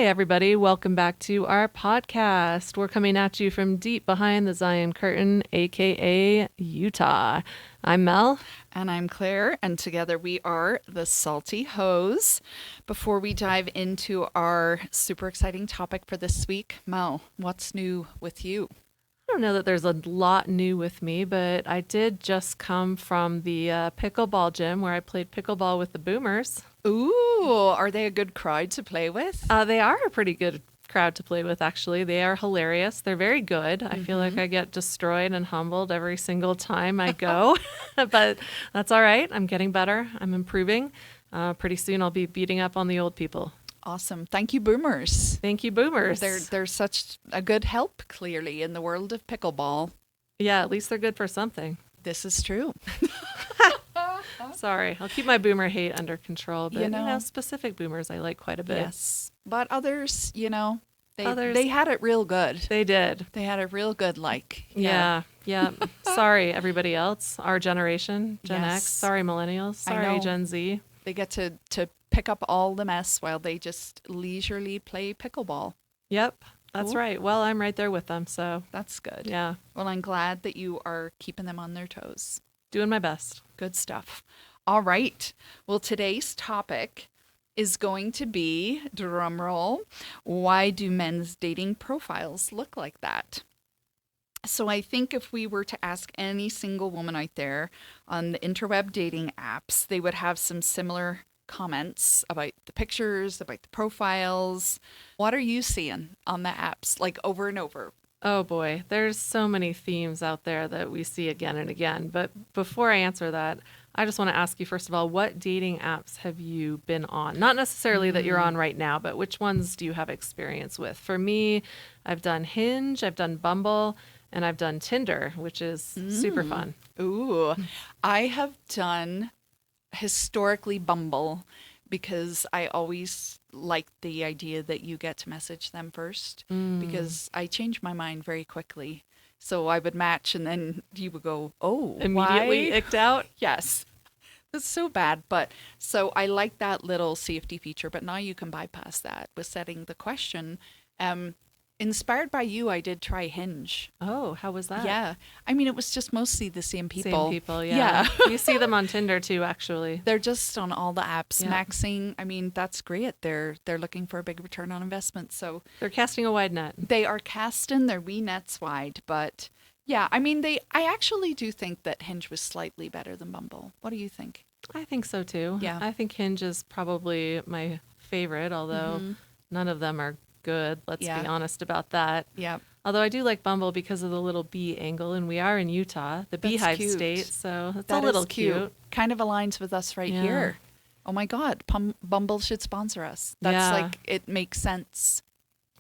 everybody. Welcome back to our podcast. We're coming at you from deep behind the Zion Curtain, aka Utah. I'm Mel. And I'm Claire, and together we are the Salty Hose. Before we dive into our super exciting topic for this week, Mel, what's new with you? I don't know that there's a lot new with me, but I did just come from the pickleball gym where I played pickleball with the boomers. Ooh, are they a good crowd to play with? They are a pretty good crowd to play with, actually. They are hilarious. They're very good. I feel like I get destroyed and humbled every single time I go, but that's all right. I'm getting better. I'm improving. Pretty soon I'll be beating up on the old people. Awesome. Thank you, boomers. Thank you, boomers. They're such a good help, clearly, in the world of pickleball. Yeah, at least they're good for something. This is true. Sorry, I'll keep my boomer hate under control, but you know, specific boomers I like quite a bit. Yes, but others, they had it real good. They did. They had it real good, like. Yeah. Sorry, everybody else. Our generation, Gen X. Sorry, millennials. Sorry, Gen Z. They get to pick up all the mess while they just leisurely play pickleball. Yep, that's right. Well, I'm right there with them, so. That's good. Yeah. Well, I'm glad that you are keeping them on their toes. Doing my best. Good stuff. All right. Well, today's topic is going to be, drumroll, why do men's dating profiles look like that? So I think if we were to ask any single woman out there on the interweb dating apps, they would have some similar comments about the pictures, about the profiles. What are you seeing on the apps, like over and over? Oh boy, there's so many themes out there that we see again and again. But before I answer that, I just want to ask you, first of all, what dating apps have you been on? Not necessarily that you're on right now, but which ones do you have experience with? For me, I've done Hinge, I've done Bumble, and I've done Tinder, which is super fun. Ooh, I have done historically Bumble because I always liked the idea that you get to message them first because I change my mind very quickly. So I would match and then you would go, oh, immediately why? icked out? Yes. That's so bad. But so I like that little safety feature, but now you can bypass that with setting the question. Inspired by you, I did try Hinge. Oh, how was that? Yeah. I mean, it was just mostly the same people. Same people, yeah. You see them on Tinder too, actually. They're just on all the apps, maxing. I mean, that's great. They're looking for a big return on investment. So they're casting a wide net. They are casting their wee nets wide. But yeah, I mean, I actually do think that Hinge was slightly better than Bumble. What do you think? I think so too. Yeah. I think Hinge is probably my favorite, although none of them are good. Let's be honest about that. Yeah. Although I do like Bumble because of the little bee angle, and we are in Utah, the beehive state, so it's a little cute. Kind of aligns with us right here. Oh my God, Bumble should sponsor us. That's like, it makes sense.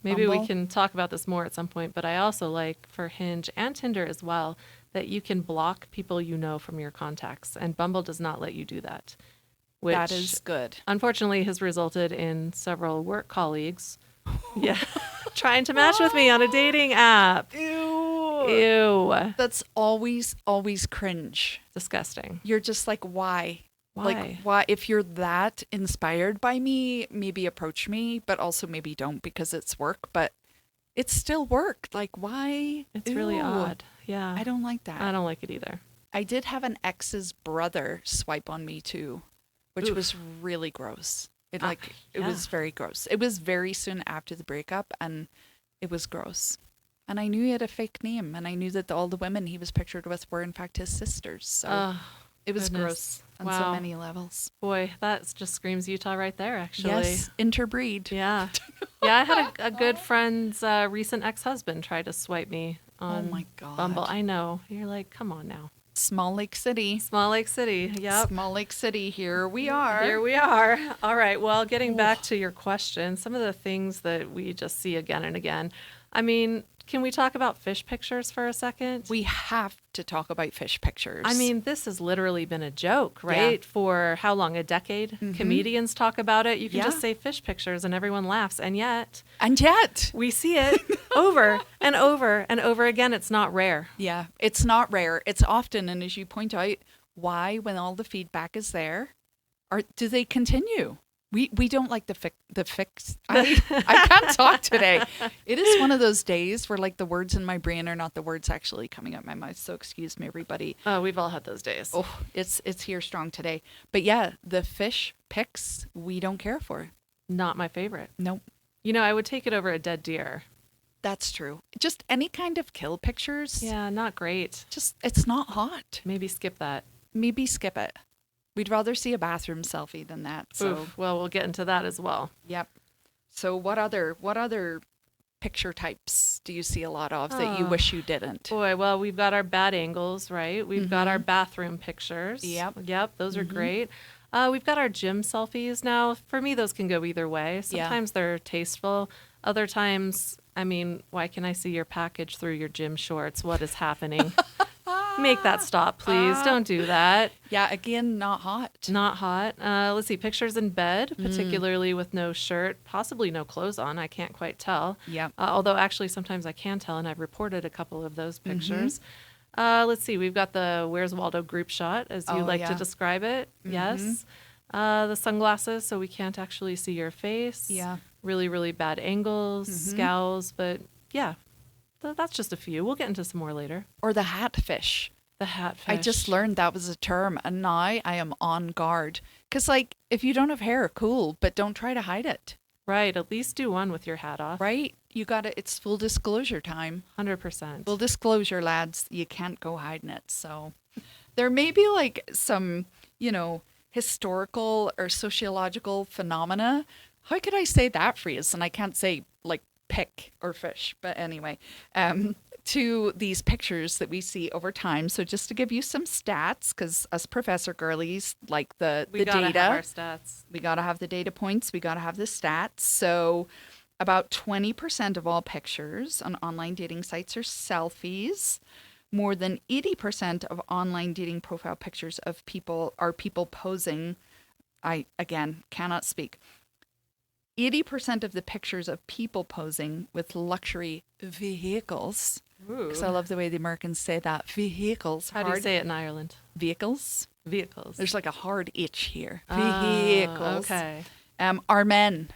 Maybe Bumble. we can talk about this more at some point, but I also like for Hinge and Tinder as well that you can block people you know from your contacts, and Bumble does not let you do that. Which that is good. Unfortunately has resulted in several work colleagues trying to match with me on a dating app. Ew. That's always cringe. Disgusting. You're just like, why? Why? Like, why? If you're that inspired by me, maybe approach me, but also maybe don't because it's work, but it's still work. Like, why? It's really odd. Yeah. I don't like that. I don't like it either. I did have an ex's brother swipe on me too, which was really gross. It was very gross. It was very soon after the breakup and it was gross. And I knew he had a fake name and I knew that all the women he was pictured with were in fact his sisters. So it was gross on so many levels. Boy, that just screams Utah right there, actually. Yes, interbreed. Yeah. Yeah, I had a good friend's recent ex-husband try to swipe me on Bumble. I know. You're like, come on now. Small Lake City. Small Lake City, yep. Small Lake City, here we are. Here we are. All right, well, getting back to your question, some of the things that we just see again and again. I mean, can we talk about fish pictures for a second? We have to talk about fish pictures. I mean, this has literally been a joke, right? Yeah. For how long? A decade? Mm-hmm. Comedians talk about it. You can just say fish pictures and everyone laughs. And yet we see it over and over and over again. It's not rare. Yeah, it's not rare. It's often, and as you point out, why, when all the feedback is there, do they continue? We don't like the fix. I can't talk today. It is one of those days where like the words in my brain are not the words actually coming out my mouth. So excuse me, everybody. Oh, we've all had those days. Oh, it's here strong today. But yeah, the fish pics we don't care for. Not my favorite. Nope. You know, I would take it over a dead deer. That's true. Just any kind of kill pictures. Yeah, not great. Just it's not hot. Maybe skip that. Maybe skip it. We'd rather see a bathroom selfie than that. So, Oof. Well, we'll get into that as well. Yep. So what other picture types do you see a lot of that you wish you didn't? Boy, well, we've got our bad angles, right? We've got our bathroom pictures. Yep, those are great. We've got our gym selfies. Now, for me, those can go either way. Sometimes they're tasteful. Other times, I mean, why can I see your package through your gym shorts? What is happening? Make that stop, please. Don't do that. Yeah, again, not hot. Not hot. Let's see, pictures in bed, particularly with no shirt, possibly no clothes on. I can't quite tell. Yep. Although actually sometimes I can tell, and I've reported a couple of those pictures. Let's see, we've got the Where's Waldo group shot, as you like to describe it. Yes. The sunglasses, so we can't actually see your face. Yeah. Really, really bad angles, scowls, but yeah. That's just a few. We'll get into some more later. Or the hat fish. The hat fish. I just learned that was a term, and now I am on guard. Because, like, if you don't have hair, cool, but don't try to hide it. Right. At least do one with your hat off. Right? You got to, it's full disclosure time. 100%. Full disclosure, lads. You can't go hiding it. So there may be, like, some, historical or sociological phenomena. How could I say that phrase? And I can't say, like, pick or fish, but anyway, to these pictures that we see over time. So just to give you some stats, because us professor girlies like the we gotta data. Have our stats. We got to have the data points. We got to have the stats. So about 20% of all pictures on online dating sites are selfies. More than 80% of online dating profile pictures of people are people posing. I, again, cannot speak. 80% of the pictures of people posing with luxury vehicles. Because I love the way the Americans say that. Vehicles. How do you say it in Ireland? Vehicles. Vehicles. There's like a hard itch here. Vehicles. Okay. Are men.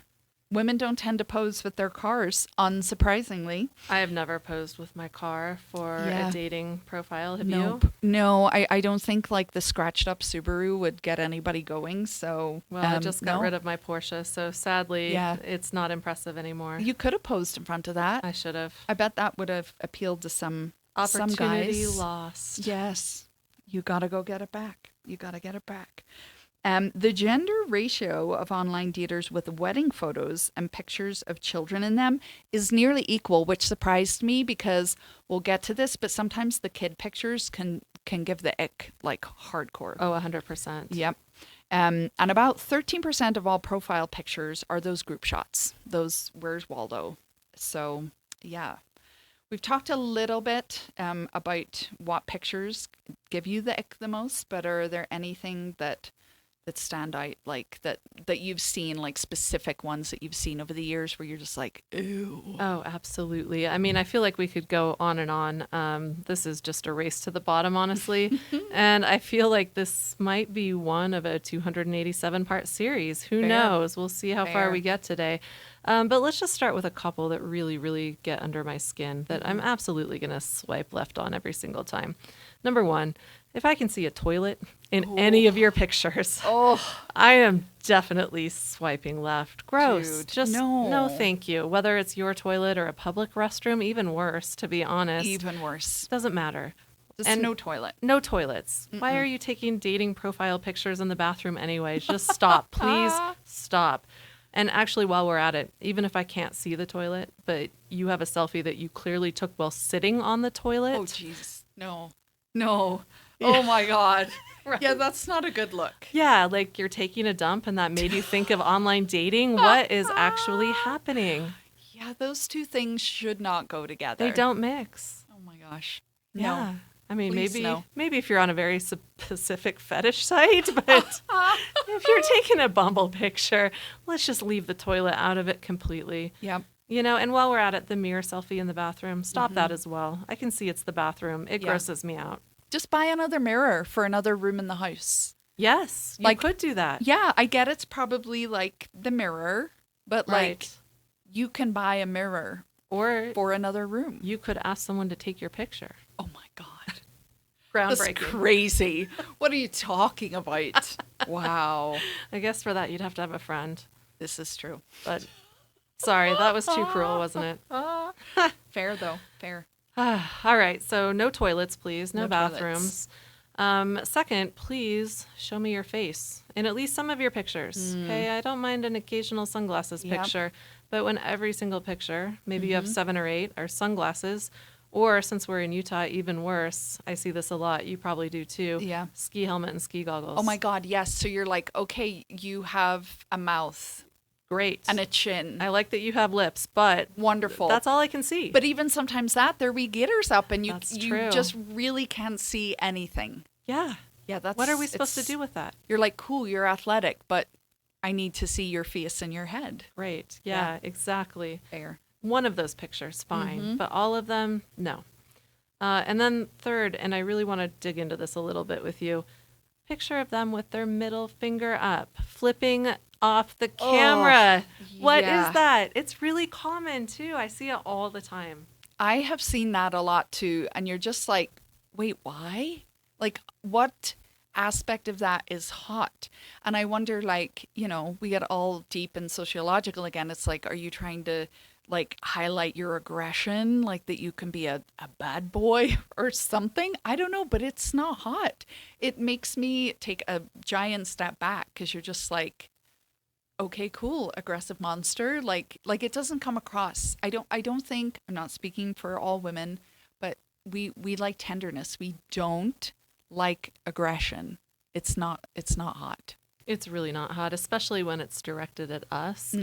Women don't tend to pose with their cars, unsurprisingly. I have never posed with my car for a dating profile. Have you? No, I don't think like the scratched up Subaru would get anybody going. So well, I just got rid of my Porsche, so sadly, it's not impressive anymore. You could have posed in front of that. I should have. I bet that would have appealed to some Opportunity guys. Lost. Yes, you gotta go get it back. You gotta get it back. The gender ratio of online daters with wedding photos and pictures of children in them is nearly equal, which surprised me because we'll get to this, but sometimes the kid pictures can give the ick, like hardcore. Oh, 100%. Yep. And about 13% of all profile pictures are those group shots, those Where's Waldo. So, yeah. We've talked a little bit about what pictures give you the ick the most, but are there anything that stand out, like that you've seen, like specific ones that you've seen over the years where you're just like, ew? Oh, absolutely. I mean, I feel like we could go on and on. This is just a race to the bottom, honestly. And I feel like this might be one of a 287-part series. Who knows? We'll see how far we get today. But let's just start with a couple that really, really get under my skin that I'm absolutely going to swipe left on every single time. Number one, if I can see a toilet in any of your pictures, I am definitely swiping left. Gross. Dude, just no, thank you. Whether it's your toilet or a public restroom, even worse, to be honest. Even worse. Doesn't matter. Just no toilet. No toilets. Why are you taking dating profile pictures in the bathroom anyway? Just stop. Please stop. And actually, while we're at it, even if I can't see the toilet, but you have a selfie that you clearly took while sitting on the toilet. Oh, jeez. No. Oh, my God. Right. Yeah, that's not a good look. Yeah, like you're taking a dump and that made you think of online dating. What is actually happening? Yeah, those two things should not go together. They don't mix. Oh, my gosh. Yeah. No. I mean, Please, maybe if you're on a very specific fetish site, but if you're taking a Bumble picture, let's just leave the toilet out of it completely. Yep. And while we're at it, the mirror selfie in the bathroom, stop that as well. I can see it's the bathroom. It grosses me out. Just buy another mirror for another room in the house. Yes, you Like, could do that. Yeah, I get it's probably like the mirror, but like Right. you can buy a mirror Or for another room. you could ask someone to take your picture. Oh my God. That's Groundbreaking. crazy. What are you talking about? Wow. I guess for that you'd have to have a friend. This is true. But sorry, that was too cruel, wasn't it? Fair though. Fair. All right, so no toilets, please. No No bathrooms. Second, please show me your face in at least some of your pictures. Okay, I don't mind an occasional sunglasses Yep. picture, but when every single picture, maybe you have 7 or 8, are sunglasses, or since we're in Utah, even worse, I see this a lot. You probably do too. Yeah. Ski helmet and ski goggles. Oh my God, yes. So you're like, okay, you have a mouth Great. and a chin. I like that you have lips, but Wonderful. that's all I can see. But even sometimes that their wee gaiters up and you That's you true. just really can't see anything. yeah. Yeah, that's What are we supposed to it's- do with that? You're like, cool, you're athletic, but I need to see your face and your head. Right. Yeah, exactly. Fair. One of those pictures, fine. But all of them, no. And then third, and I really want to dig into this a little bit with you, picture of them with their middle finger up, flipping off the camera. What yeah. is that? It's really common too. I see it all the time. I have seen that a lot too, and you're just like, wait, why? Like, what aspect of that is hot? And I wonder, like, you know, we get all deep and sociological again. It's like, are you trying to like highlight your aggression, like that you can be a bad boy or something? I don't know, but it's not hot. It makes me take a giant step back because you're just like, okay, cool, aggressive monster. Like it doesn't come across. I don't think, I'm not speaking for all women, but we like tenderness. We don't like aggression. It's not hot. It's really not hot, especially when it's directed at us.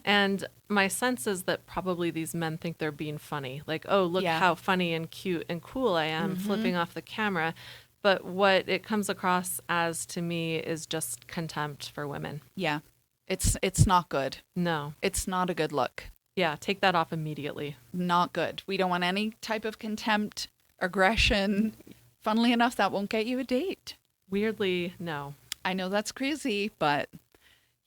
And my sense is that probably these men think they're being funny. Like, oh, look Yeah. how funny and cute and cool I am flipping off the camera. But what it comes across as to me is just contempt for women. Yeah. It's not good. No. It's not a good look. Yeah, take that off immediately. Not good. We don't want any type of contempt, aggression. Funnily enough, that won't get you a date. Weirdly, no. I know that's crazy, but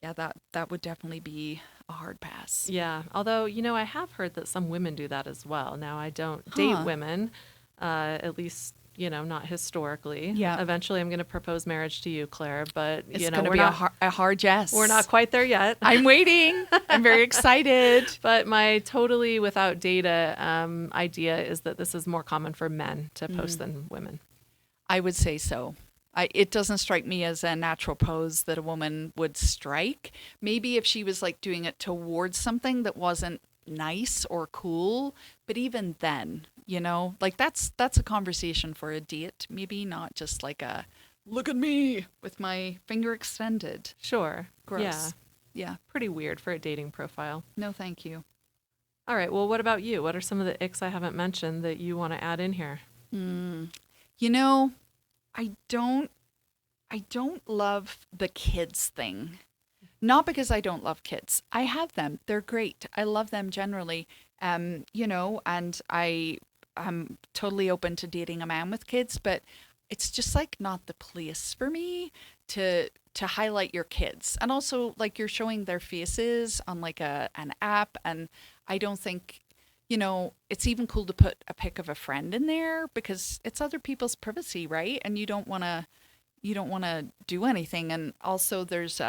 yeah, that would definitely be a hard pass. Yeah, although, I have heard that some women do that as well. Now, I don't date women, at least, not historically. Yeah. Eventually, I'm going to propose marriage to you, Claire, but, It's going to be a hard yes. we're not quite there yet. I'm waiting. I'm very excited. But my totally without data idea is that this is more common for men to post than women. I would say so. It doesn't strike me as a natural pose that a woman would strike. Maybe if she was like doing it towards something that wasn't nice or cool, but even then, like that's a conversation for a date. Maybe not just like a look at me with my finger extended. Sure. Gross. Yeah. Yeah. Pretty weird for a dating profile. No, thank you. All right. Well, what about you? What are some of the icks I haven't mentioned that you want to add in here? I don't love the kids thing. Not because I don't love kids. I have them. They're great. I love them generally. And I'm totally open to dating a man with kids, but it's just like not the place for me to highlight your kids. And also like you're showing their faces on like an app, and I don't think it's even cool to put a pic of a friend in there because it's other people's privacy, right? And you don't want to do anything. And also there's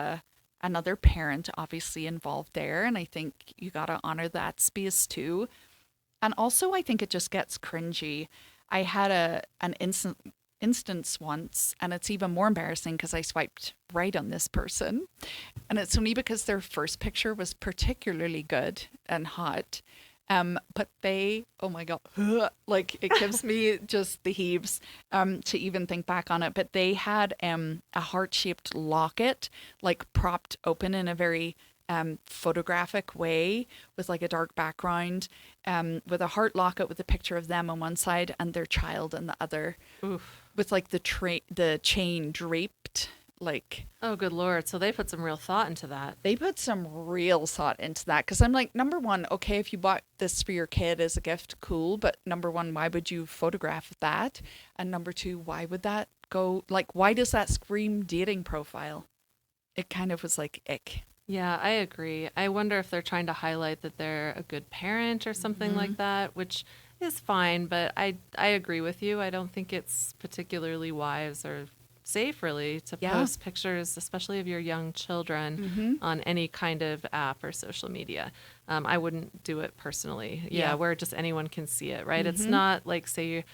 another parent obviously involved there, and I think you got to honor that space too. And also I think it just gets cringy. I had an instance once, and it's even more embarrassing because I swiped right on this person, and it's only because their first picture was particularly good and hot. But they, oh my God, like it gives me just the heaves, to even think back on it. But they had, a heart-shaped locket, like propped open in a very, photographic way with like a dark background, with a heart locket with a picture of them on one side and their child on the other. Oof. With like the chain draped Like, Oh, good Lord. So they put some real thought into that. they put some real thought into that. Because I'm like, number one, okay, if you bought this for your kid as a gift, cool. But number one, why would you photograph that? And number two, why would that go, like, why does that scream dating profile? It kind of was like, ick. Yeah, I agree. I wonder if they're trying to highlight that they're a good parent or something like that, which is fine. But I agree with you. I don't think it's particularly wise or safe, really, to post pictures, especially of your young children, on any kind of app or social media. I wouldn't do it personally. Yeah, where just anyone can see it, right? It's not like, say,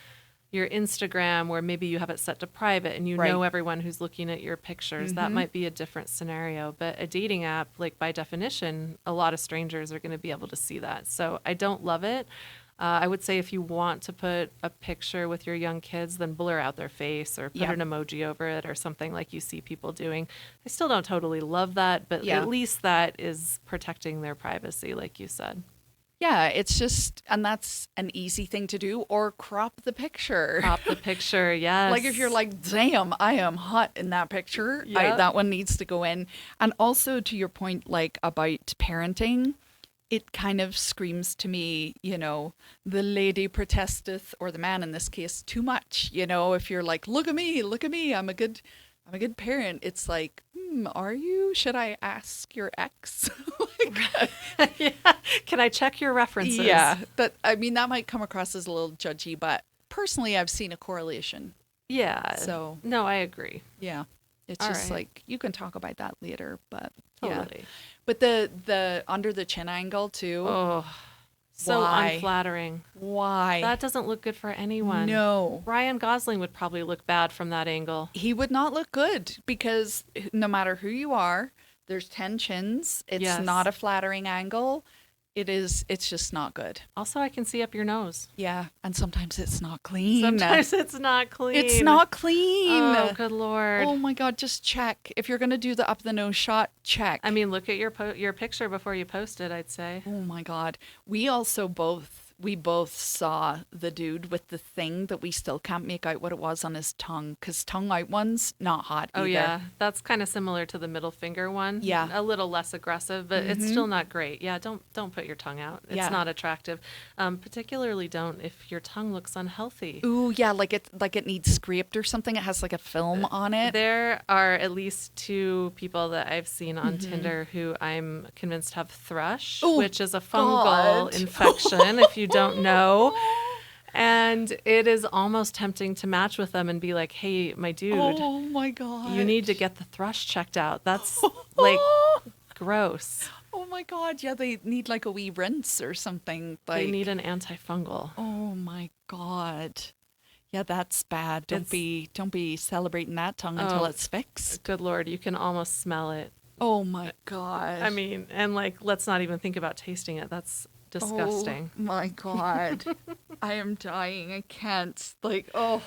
your Instagram where maybe you have it set to private and you know everyone who's looking at your pictures. That might be a different scenario. But a dating app, like by definition, a lot of strangers are going to be able to see that. So I don't love it. I would say if you want to put a picture with your young kids, then blur out their face or put an emoji over it or something like you see people doing. I still don't totally love that, but at least that is protecting their privacy, like you said. Yeah, it's just, and that's an easy thing to do, or crop the picture. Crop the picture, yes. Like if you're like, damn, I am hot in that picture, that one needs to go in. And also to your point, like about parenting, it kind of screams to me, you know, the lady protesteth, or the man in this case, too much. You know, if you're like, look at me, I'm a good parent. It's like, are you? Should I ask your ex? Yeah. Can I check your references? Yeah. That might come across as a little judgy, but personally, I've seen a correlation. Yeah. So no, I agree. Yeah. It's All just right. like, you can talk about that later, but Totally. yeah. But the under the chin angle too. Oh, so Why? unflattering. Why? That doesn't look good for anyone. No. Ryan Gosling would probably look bad from that angle. He would not look good, because no matter who you are, there's 10 chins. It's not a flattering angle. It's just not good. Also, I can see up your nose. Yeah. And sometimes it's not clean. Sometimes it's not clean. It's not clean. Oh, good Lord. Oh my God, just check. If you're going to do the up the nose shot, check. I mean, look at your picture before you post it, I'd say. Oh my God. We both saw the dude with the thing that we still can't make out what it was on his tongue, because tongue out one's not hot either. Oh yeah, that's kind of similar to the middle finger one. Yeah. A little less aggressive, but it's still not great. Yeah, don't put your tongue out. It's not attractive. Particularly don't if your tongue looks unhealthy. Ooh, yeah, like it needs scraped or something. It has like a film on it. There are at least 2 people that I've seen on Tinder who I'm convinced have thrush, which is a fungal infection, if you don't know. And it is almost tempting to match with them and be like, hey, my dude, oh my God, you need to get the thrush checked out. That's like gross. Oh my God, yeah, they need like a wee rinse or something. Like, They need an antifungal. oh my God. Yeah, that's bad. Don't be celebrating that tongue until it's fixed. Good Lord, you can almost smell it. Oh my God. I mean, and like, let's not even think about tasting it. That's disgusting. Oh my God. I am dying. I can't. Like, oh.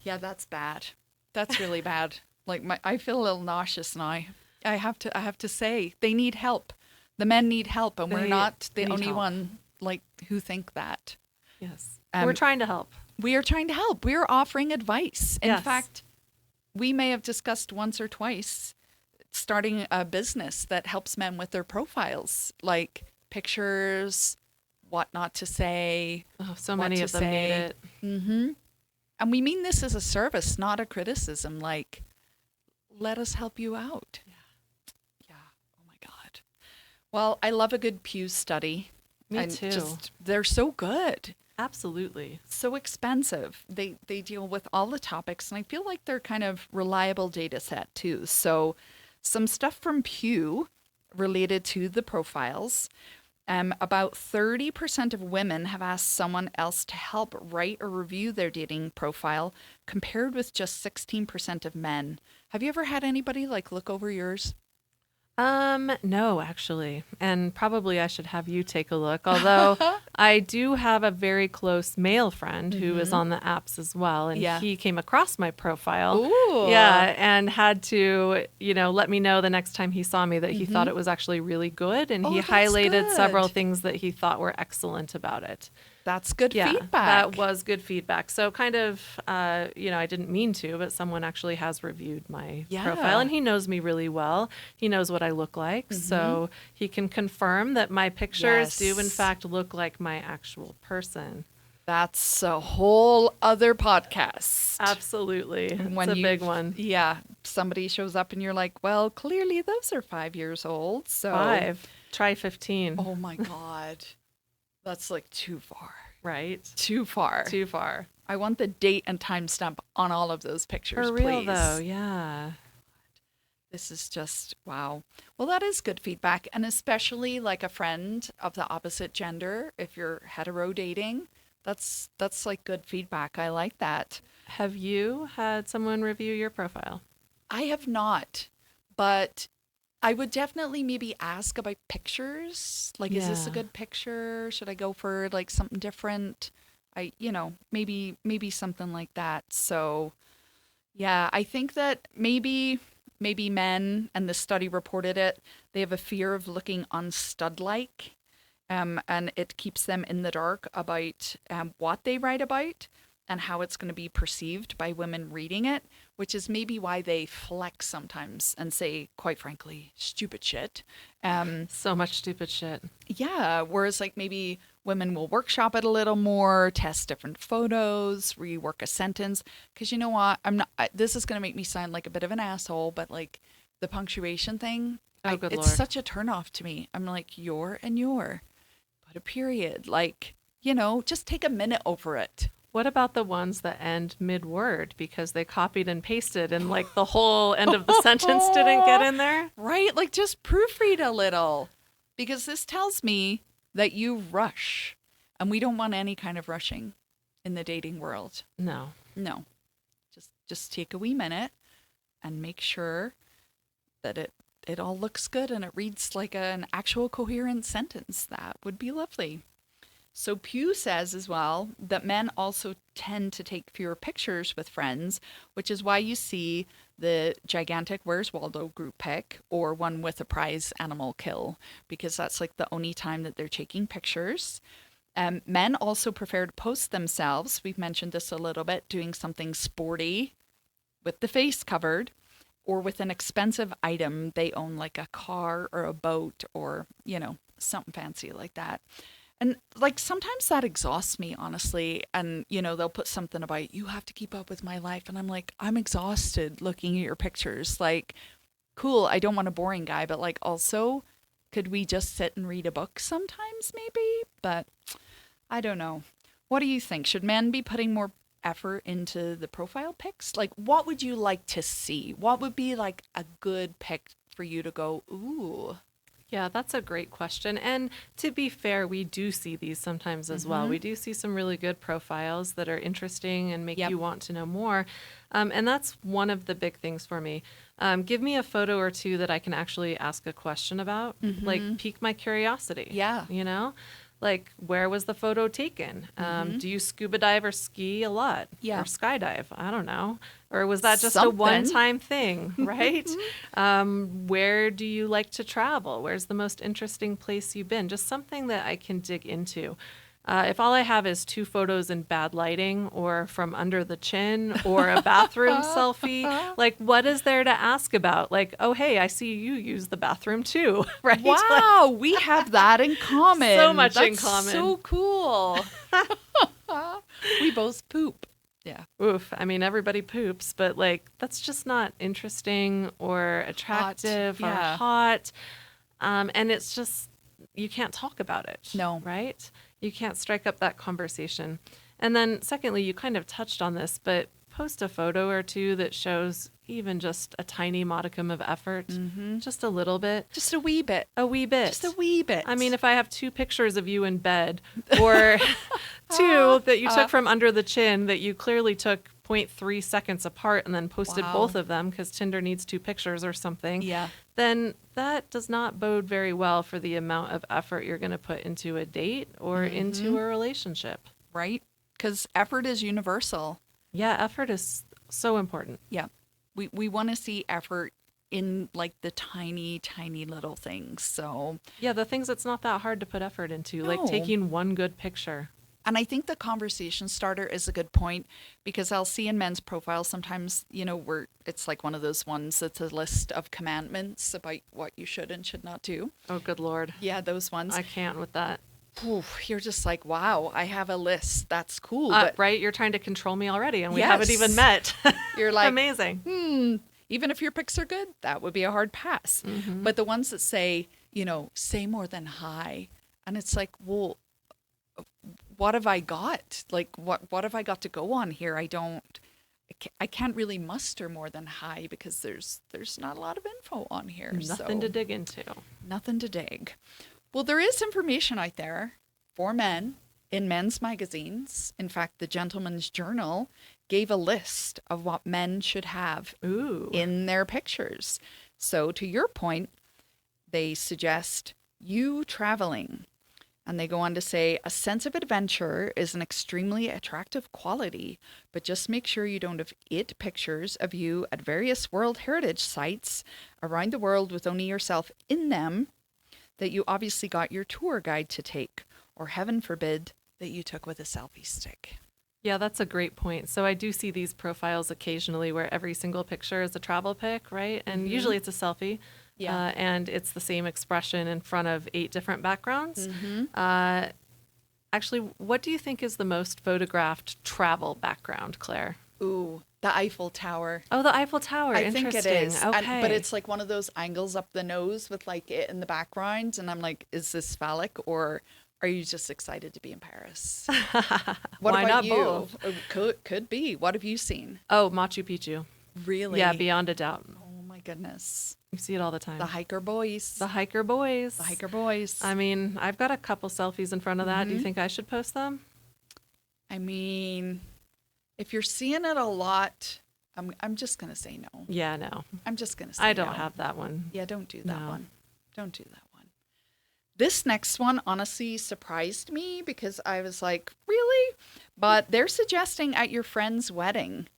Yeah, that's bad. That's really bad. Like, I feel a little nauseous now. I have to say, they need help. The men need help, and we're not the only one like who think that. Yes. We're trying to help. We are trying to help. We are offering advice. In Yes. fact, we may have discussed once or twice starting a business that helps men with their profiles, like pictures, what not to say. Oh, so many of them need it. Mm-hmm. And we mean this as a service, not a criticism. Like, let us help you out. Yeah. Oh my God. Well, I love a good Pew study. Me too. They're so good. Absolutely. So expensive. They deal with all the topics, and I feel like they're kind of reliable data set too. So some stuff from Pew related to the profiles. About 30% of women have asked someone else to help write or review their dating profile, compared with just 16% of men. Have you ever had anybody like look over yours? No, actually. And probably I should have you take a look. Although I do have a very close male friend who is on the apps as well. And he came across my profile. Ooh. Yeah. And had to, let me know the next time he saw me that he thought it was actually really good. And he highlighted several things that he thought were excellent about it. That's good Yeah, feedback. that was good feedback. So kind of, I didn't mean to, but someone actually has reviewed my profile, and he knows me really well. He knows what I look like. So he can confirm that my pictures do in fact look like my actual person. That's a whole other podcast. Absolutely. It's a big one. Yeah. Somebody shows up and you're like, well, clearly those are 5 years old. So 5. Try 15. Oh my God. That's like too far. Right? Too far. Too far. I want the date and timestamp on all of those pictures, For real, please. though, yeah. This is just, wow. Well, that is good feedback. And especially like a friend of the opposite gender, if you're hetero dating, that's like good feedback. I like that. Have you had someone review your profile? I have not, but I would definitely maybe ask about pictures. Like, is this a good picture? Should I go for like something different? Maybe something like that. So yeah, I think that maybe men, and the study reported it, they have a fear of looking unstud-like. And it keeps them in the dark about what they write about and how it's going to be perceived by women reading it, which is maybe why they flex sometimes and say, quite frankly, stupid shit. So much stupid shit. Yeah, whereas like maybe women will workshop it a little more, test different photos, rework a sentence. Because you know what? This is going to make me sound like a bit of an asshole, but like the punctuation thing, Good it's Lord. such a turnoff to me. I'm like, your and your. A period, like, just take a minute over it. What about the ones that end mid-word because they copied and pasted and like the whole end of the sentence didn't get in there? Right, like just proofread a little, because this tells me that you rush, and we don't want any kind of rushing in the dating world. No. Just take a wee minute and make sure that it all looks good and it reads like an actual coherent sentence. That would be lovely. So Pew says as well that men also tend to take fewer pictures with friends, which is why you see the gigantic Where's Waldo group pic or one with a prize animal kill, because that's like the only time that they're taking pictures. Men also prefer to post themselves. We've mentioned this a little bit, doing something sporty with the face covered, or with an expensive item they own, like a car or a boat or, something fancy like that. And like sometimes that exhausts me, honestly. And, they'll put something about, you have to keep up with my life. And I'm like, I'm exhausted looking at your pictures. Like, cool, I don't want a boring guy, but like also, could we just sit and read a book sometimes maybe? But I don't know. What do you think? Should men be putting more effort into the profile pics? Like, what would you like to see? What would be like a good pic for you to go, ooh? Yeah, that's a great question. And to be fair, we do see these sometimes as well. We do see some really good profiles that are interesting and make you want to know more. And that's one of the big things for me. Give me a photo or two that I can actually ask a question about, like pique my curiosity. Yeah. Like, where was the photo taken? Do you scuba dive or ski a lot? Yeah. Or skydive? I don't know. Or was that just Something. a one-time thing, right? Where do you like to travel? Where's the most interesting place you've been? Just something that I can dig into. If all I have is 2 photos in bad lighting or from under the chin or a bathroom selfie, like what is there to ask about? Like, oh, hey, I see you use the bathroom too, right? Wow, we have that in common. So much in That's common. so cool. We both poop. Yeah. Oof. I mean, everybody poops, but like that's just not interesting or attractive or hot. And it's just, you can't talk about it. No. Right? You can't strike up that conversation. And then secondly, you kind of touched on this, but post a photo or two that shows even just a tiny modicum of effort, just a little bit. Just a wee bit. A wee bit. Just a wee bit. I mean, if I have 2 pictures of you in bed or 2 that you took from under the chin that you clearly took 0.3 seconds apart and then posted both of them because Tinder needs 2 pictures or something, then that does not bode very well for the amount of effort you're going to put into a date or into a relationship. Right? Because effort is universal. Yeah, effort is so important. Yeah. We want to see effort in like the tiny, tiny little things. So yeah, the things that's not that hard to put effort into, like taking one good picture. And I think the conversation starter is a good point, because I'll see in men's profiles sometimes, where it's like one of those ones that's a list of commandments about what you should and should not do. Oh, good Lord. Yeah, those ones. I can't with that. Oof, you're just like, wow, I have a list. That's cool. But Right? You're trying to control me already, and we Yes. haven't even met. You're like, amazing. Even if your pics are good, that would be a hard pass. Mm-hmm. But the ones that say, say more than hi. And it's like, well, what have I got? Like, what have I got to go on here? I can't really muster more than hi, because there's not a lot of info on here. Nothing to dig into. Nothing to dig. Well, there is information out there for men in men's magazines. In fact, the Gentleman's Journal gave a list of what men should have in their pictures. So to your point, they suggest you traveling. And they go on to say, a sense of adventure is an extremely attractive quality, but just make sure you don't have it pictures of you at various World Heritage sites around the world with only yourself in them, that you obviously got your tour guide to take, or heaven forbid, that you took with a selfie stick. Yeah, that's a great point. So I do see these profiles occasionally where every single picture is a travel pic, right? And usually it's a selfie. Yeah. And it's the same expression in front of 8 different backgrounds. Actually, what do you think is the most photographed travel background, Claire? Ooh, the Eiffel Tower. Oh, the Eiffel Tower. I think it is. Okay. But it's like one of those angles up the nose with like it in the background. And I'm like, is this phallic, or are you just excited to be in Paris? What Why about not you? both? Could be. What have you seen? Oh, Machu Picchu. Really? Yeah, beyond a doubt. Oh my goodness. You see it all the time. The hiker boys. The hiker boys. The hiker boys. I mean, I've got a couple selfies in front of that. Do you think I should post them? I mean, if you're seeing it a lot, I'm just gonna say no. Yeah, no. I'm just gonna say I don't no. have that one. Yeah, don't do that No. one. Don't do that one. This next one honestly surprised me, because I was like, really? But they're suggesting at your friend's wedding.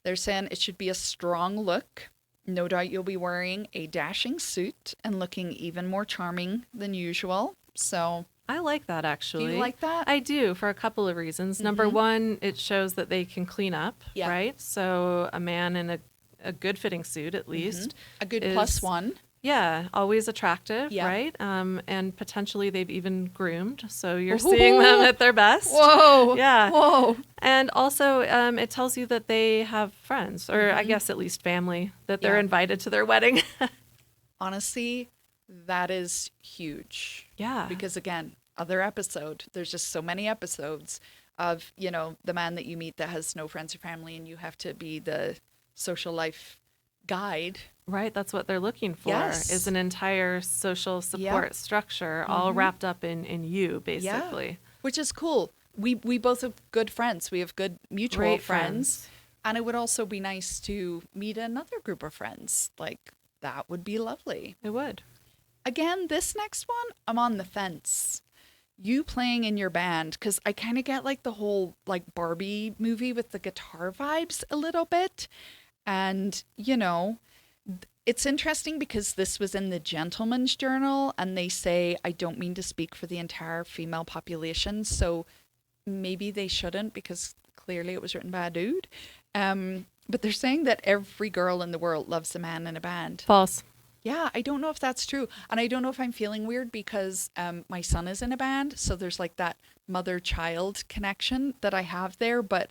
They're saying it should be a strong look. No doubt you'll be wearing a dashing suit and looking even more charming than usual. So, I like that, actually. do you like that? I do, for a couple of reasons. Number one, it shows that they can clean up, Yeah. right? So a man in a good fitting suit, at least. A good is- plus one. Yeah, always attractive, Yeah. right? And potentially they've even groomed. So you're seeing them at their best. Whoa. Yeah. Whoa. And also, it tells you that they have friends, or I guess at least family, that they're Yeah. invited to their wedding. Honestly, that is huge. Yeah. Because again, other episode, there's just so many episodes of, the man that you meet that has no friends or family, and you have to be the social life guide. Right, that's what they're looking for, Yes. is an entire social support structure all wrapped up in you, basically. Which is cool. We both have good friends. We have good mutual Great friends. And it would also be nice to meet another group of friends. Like, that would be lovely. It would. Again, this next one, I'm on the fence. You playing in your band, because I kind of get like the whole like Barbie movie with the guitar vibes a little bit. And, it's interesting because this was in the Gentleman's Journal, and they say, I don't mean to speak for the entire female population, so maybe they shouldn't, because clearly it was written by a dude. But they're saying that every girl in the world loves a man in a band. False. Yeah, I don't know if that's true. And I don't know if I'm feeling weird because my son is in a band, so there's like that mother-child connection that I have there. But,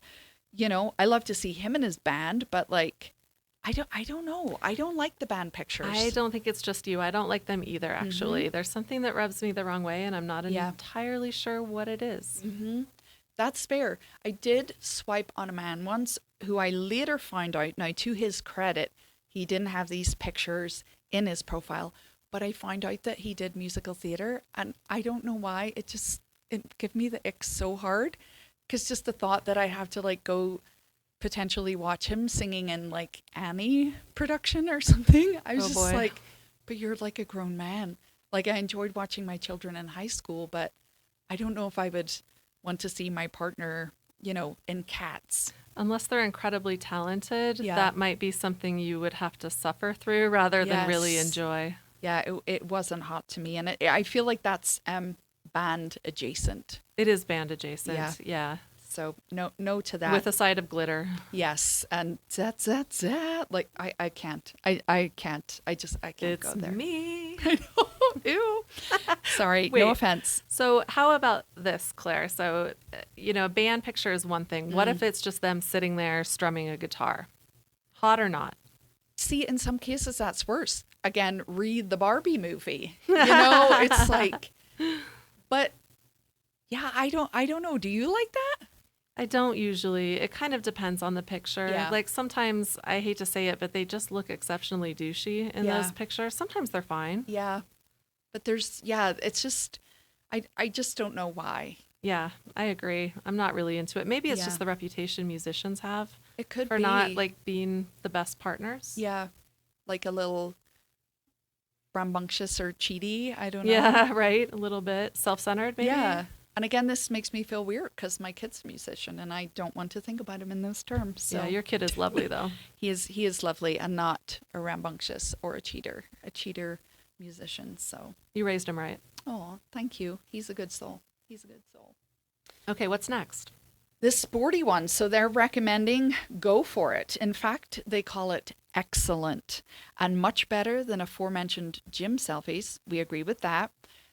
I love to see him in his band, but like, I don't know. I don't like the band pictures. I don't think it's just you. I don't like them either, actually. There's something that rubs me the wrong way, and I'm not entirely sure what it is. That's fair. I did swipe on a man once who I later found out, now to his credit, he didn't have these pictures in his profile, but I found out that he did musical theater, and I don't know why. It gave me the ick so hard, because just the thought that I have to like go potentially watch him singing in like Annie production or something. I was just like, but you're like a grown man. Like, I enjoyed watching my children in high school, but I don't know if I would want to see my partner, in Cats. Unless they're incredibly talented, Yeah. that might be something you would have to suffer through rather than really Yes. enjoy. Yeah, it wasn't hot to me. And I feel like that's band adjacent. It is band adjacent. Yeah. Yeah. So no to that. With a side of glitter. Yes, and that's like I can't. I can't. I can't It's go there. me. I know. Ew. Sorry, Wait. no offense. So how about this, Claire? So, a band picture is one thing. What if it's just them sitting there strumming a guitar? Hot or not? See, in some cases that's worse. Again, read the Barbie movie. It's like, but yeah, I don't know. Do you like that? I don't usually. It kind of depends on the picture. Yeah. Like sometimes, I hate to say it, but they just look exceptionally douchey in Yeah. those pictures. Sometimes they're fine. Yeah. But it's just, I just don't know why. Yeah, I agree. I'm not really into it. Maybe it's Yeah. just the reputation musicians have It could for be. not like being the best partners. Yeah. Like a little rambunctious or cheaty. I don't know. Yeah, right. A little bit self-centered, maybe. Yeah. And again, this makes me feel weird because my kid's a musician and I don't want to think about him in those terms. So Yeah, your kid is lovely though. he is lovely and not a rambunctious or a cheater musician. So, You raised him right. oh, thank you. He's a good soul. Okay, what's next? This sporty one. So they're recommending go for it. In fact, they call it excellent and much better than aforementioned gym selfies. We agree with that.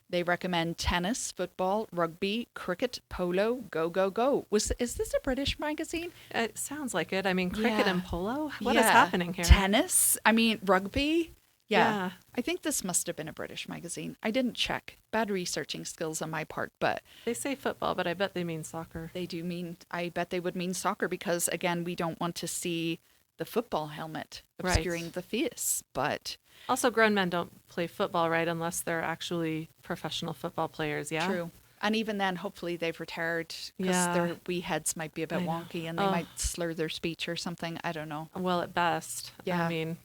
They recommend tennis, football, rugby, cricket, polo, go, go, go. Is this a British magazine? It sounds like it. I mean, cricket Yeah. and polo? What is Yeah. happening here? Tennis? I mean, rugby? Yeah. Yeah. I think this must have been a British magazine. I didn't check. Bad researching skills on my part, but They say football, but I bet they mean soccer. I bet they would mean soccer because, again, we don't want to see the football helmet Right. obscuring the face. But Also, grown men don't play football, right? Unless they're actually professional football players, yeah? true. And even then, hopefully they've retired because Yeah. their wee heads might be a bit I know. wonky and they Oh. might slur their speech or something. I don't know. Well, at best. Yeah. I mean,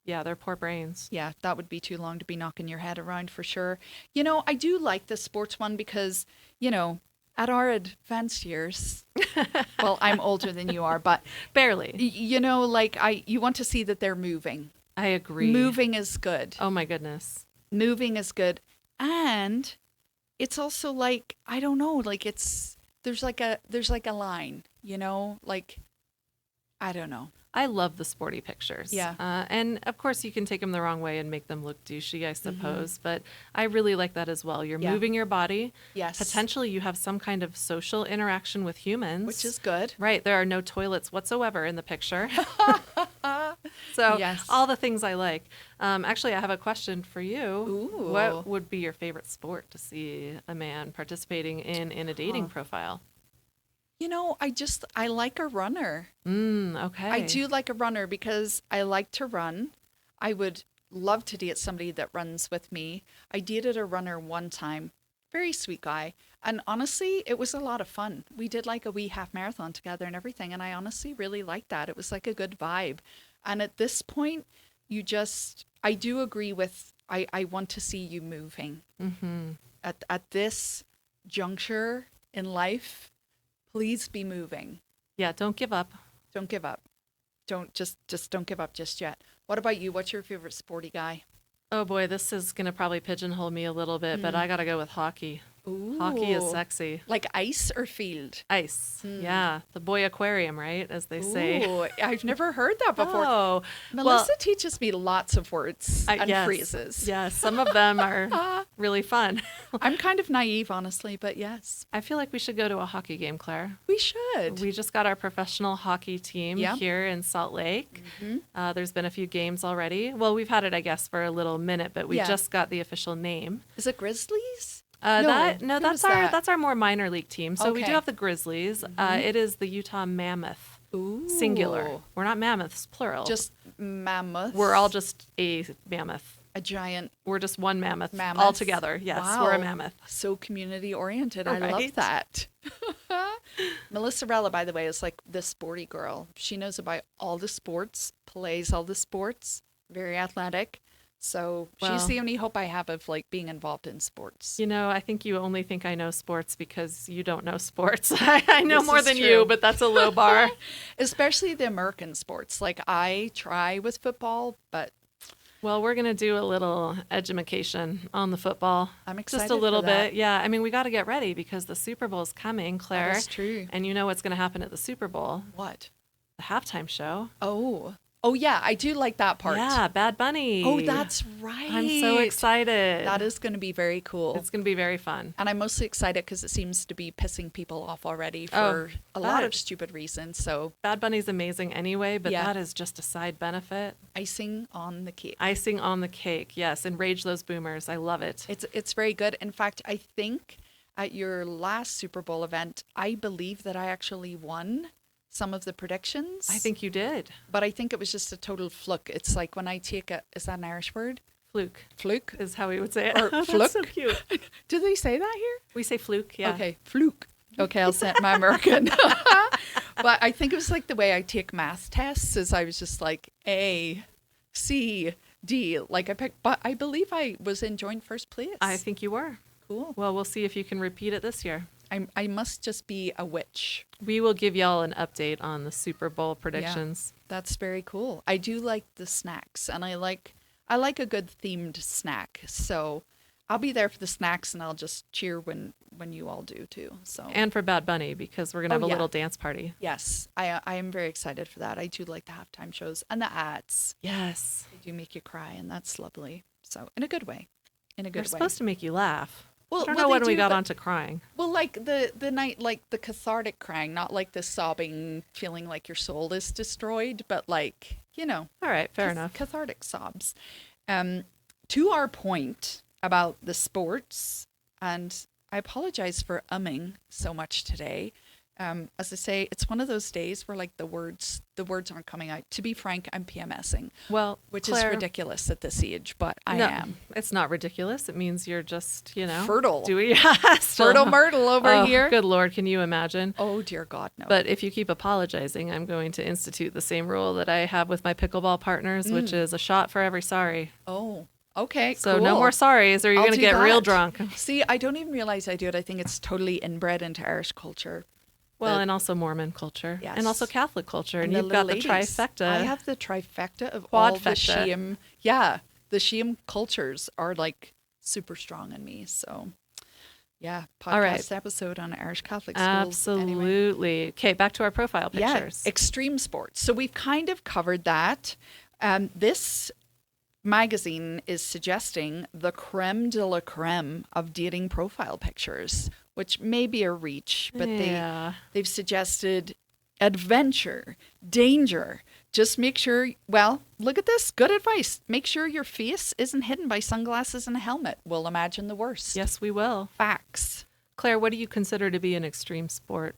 yeah, they're poor brains. Yeah, that would be too long to be knocking your head around for sure. I do like the sports one because, at our advanced years, well, I'm older than you are, but Barely. you want to see that they're moving. I agree. Moving is good. Oh my goodness. Moving is good. And it's also like, I don't know, like there's like a line, like, I don't know. I love the sporty pictures. Yeah. And of course, you can take them the wrong way and make them look douchey, I suppose. But I really like that as well. You're Yeah. moving your body. Yes. Potentially, you have some kind of social interaction with humans. Which is good. Right. There are no toilets whatsoever in the picture. So Yes. all the things I like. Actually, I have a question for you. Ooh. What would be your favorite sport to see a man participating in a dating profile? I like a runner. Okay. I do like a runner because I like to run. I would love to date somebody that runs with me. I dated a runner one time, very sweet guy. And honestly, it was a lot of fun. We did like a wee half marathon together and everything. And I honestly really liked that. It was like a good vibe. And at this point, I do agree with, I want to see you moving. Mm-hmm. At this juncture in life, please be moving. Yeah, don't give up. Don't give up. Don't give up just yet. What about you? What's your favorite sporty guy? Oh boy, this is going to probably pigeonhole me a little bit, but I got to go with hockey. Ooh. Hockey is sexy. Like ice or field? Ice. Yeah. The boy aquarium, right? As they say. Ooh, I've never heard that before. Oh, Melissa teaches me lots of words and yes. phrases. Yeah, some of them are really fun. I'm kind of naive, honestly, but yes. I feel like we should go to a hockey game, Claire. We should. We just got our professional hockey team Yeah. here in Salt Lake. There's been a few games already. Well, we've had it, I guess, for a little minute, but we Yeah. just got the official name. Is it Grizzlies? That's our more minor league team. So we do Okay. have the Grizzlies. It is the Utah Mammoth, Ooh. singular. We're not mammoths, plural. Just mammoths. We're all just a mammoth. a giant We're just one mammoth, mammoth. all together. Yes, Wow. we're a mammoth. So community oriented. I love Right. that. Melissa Rella, by the way, is like the sporty girl. She knows about all the sports, plays all the sports, very athletic. So she's Well- the only hope I have of like being involved in sports. You know, I think you only think I know sports because you don't know sports. I know This more is than true. you, but that's a low bar. Especially the American sports. Like I try with football, but Well, we're going to do a little edumacation on the football. I'm excited Just a little for that. bit. Yeah. I mean, we got to get ready because the Super Bowl is coming, Claire. That's true. And you know what's going to happen at the Super Bowl? What? The halftime show. Oh yeah, I do like that part. Yeah, Bad Bunny. Oh, that's right. I'm so excited. That is going to be very cool. It's going to be very fun. And I'm mostly excited because it seems to be pissing people off already for a lot of stupid reasons. So Bad Bunny's amazing anyway, but Yeah. that is just a side benefit. icing on the cake. Icing on the cake. Yes, enrage those boomers. I love it. It's very good. In fact, I think at your last Super Bowl event, I believe that I actually won some of the predictions. I think you did. But I think it was just a total fluke. It's like when I take is that an Irish word? Fluke Fluke? is how we would say it. Or That's fluke? so cute. Do they say that here? We say fluke, yeah. Okay, fluke. Okay, I'll send my American. But I think it was like the way I take math tests is I was just like A, C, D. Like I picked, but I believe I was in joint first place. I think you were. Cool. Well, we'll see if you can repeat it this year. I must just be a witch. We will give y'all an update on the Super Bowl predictions. That's very cool. I do like the snacks, and I like a good themed snack. So I'll be there for the snacks, and I'll just cheer when you all do too. So And for Bad Bunny, because we're going to have a little dance party. yes, I am very excited for that. I do like the halftime shows and the ads. Yes. They do make you cry, and that's lovely. So in a good way. In a good They're way. supposed to make you laugh. Well, I don't well, know they when we do, got but- onto crying. Well, like the night, like the cathartic crying, not like the sobbing, feeling like your soul is destroyed, but like, you know. All right, fair enough. Cathartic sobs. To our point about the sports, and I apologize for umming so much today. As I say, it's one of those days where like the words aren't coming out. To be frank, I'm PMSing, Well, which Claire, is ridiculous at this age, but I no, am. It's not ridiculous. It means you're just, Fertile. Fertile Myrtle over here. Good Lord, can you imagine? Oh, dear God, no. But if you keep apologizing, I'm going to institute the same rule that I have with my pickleball partners, which is a shot for every sorry. Oh, okay. So cool. no more sorries or you're I'll going to do get real that. drunk. See, I don't even realize I do it. I think it's totally inbred into Irish culture. Well, and also Mormon culture. Yes. And also Catholic culture. And the you've got the little ladies. trifecta. I have the trifecta of all the Quadfecta. Shiam. Yeah, the Shiam cultures are like super strong in me. So, yeah, podcast All right. episode on Irish Catholic schools. Anyway. Absolutely. Okay, back to our profile pictures. Yeah, extreme sports. So we've kind of covered that. This magazine is suggesting the creme de la creme of dating profile pictures, which may be a reach, but they've suggested adventure, danger. Just make sure, well, look at this. Good advice. Make sure your face isn't hidden by sunglasses and a helmet. We'll imagine the worst. Yes, we will. Facts. Claire, what do you consider to be an extreme sport?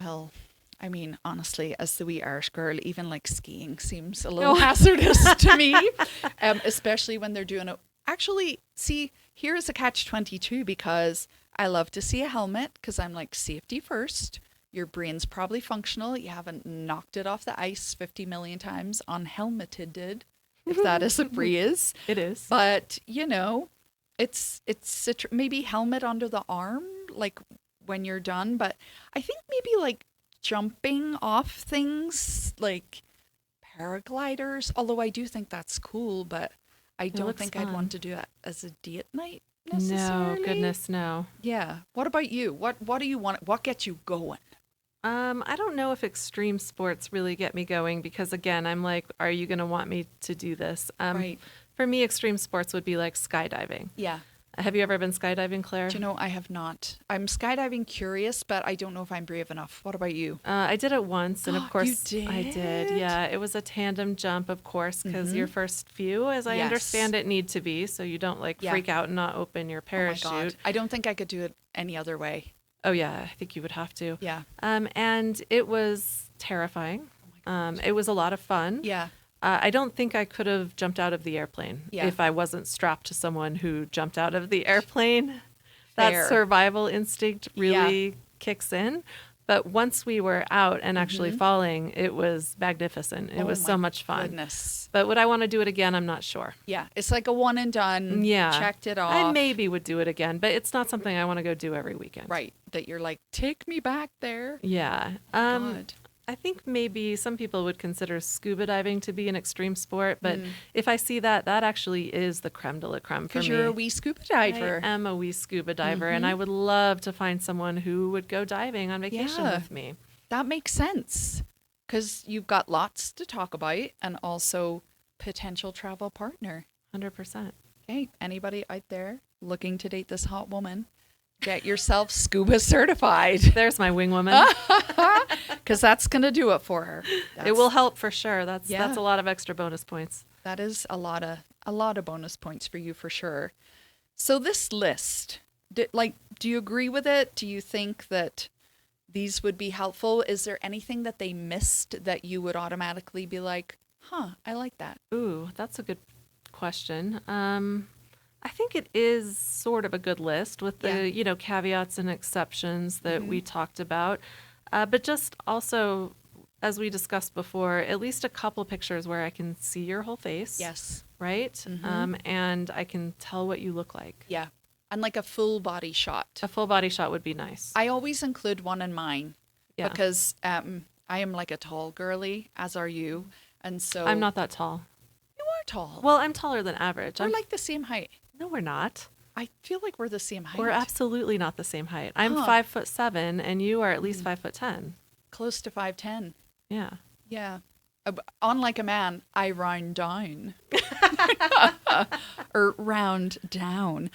Well, I mean, honestly, as the wee Irish girl, even like skiing seems a little hazardous to me, especially when they're doing it. Actually, see, here's a catch-22 because I love to see a helmet because I'm like, safety first. Your brain's probably functional. You haven't knocked it off the ice 50 million times unhelmeted, if that is a phrase. It is. But, you know, it's maybe helmet under the arm, like when you're done. But I think maybe like jumping off things like paragliders, although I do think that's cool, but I don't think I'd want to do it as a date night necessarily. No, goodness, no. Yeah. What about you? What do you want? What gets you going? I don't know if extreme sports really get me going because again, I'm like, are you going to want me to do this? Right. For me, extreme sports would be like skydiving. Yeah. Have you ever been skydiving, Claire? Do you know, I have not. I'm skydiving curious, but I don't know if I'm brave enough. What about you? I did it once, and of course, You I did. Yeah, it was a tandem jump, of course, because your first few, as I understand it, need to be, so you don't like freak out and not open your parachute. Oh my God. I don't think I could do it any other way. Oh yeah, I think you would have to. Yeah. And it was terrifying. It was a lot of fun. Yeah. I don't think I could have jumped out of the airplane if I wasn't strapped to someone who jumped out of the airplane. Fair. That survival instinct really kicks in. But once we were out and actually falling, it was magnificent. It was so much fun. Goodness. But would I want to do it again? I'm not sure. Yeah. It's like a one and done. Yeah. Checked it off. I maybe would do it again, but it's not something I want to go do every weekend. Right. That you're like, take me back there. Yeah. God. I think maybe some people would consider scuba diving to be an extreme sport, but if I see that, that actually is the creme de la creme for me. Because you're a wee scuba diver. I am a wee scuba diver, and I would love to find someone who would go diving on vacation with me. That makes sense because you've got lots to talk about and also potential travel partner. 100%. Okay, anybody out there looking to date this hot woman, get yourself scuba certified. There's my wing woman. Because that's going to do it for her. It will help for sure. That's a lot of extra bonus points. That is a lot of bonus points for you for sure. So this list, do you agree with it? Do you think that these would be helpful? Is there anything that they missed that you would automatically be like, I like that? Ooh, that's a good question. I think it is sort of a good list with the, caveats and exceptions that we talked about. But just also, as we discussed before, at least a couple pictures where I can see your whole face. Yes. Right? And I can tell what you look like. Yeah. And like a full body shot. A full body shot would be nice. I always include one in mine because I am like a tall girly, as are you. And so I'm not that tall. You are tall. Well, I'm taller than average. We're like the same height. No, we're not. I feel like we're the same height. We're absolutely not the same height. I'm 5'7", and you are at least 5'10". Close to 5'10". Yeah. Yeah. Unlike a man, I round down. Or round down.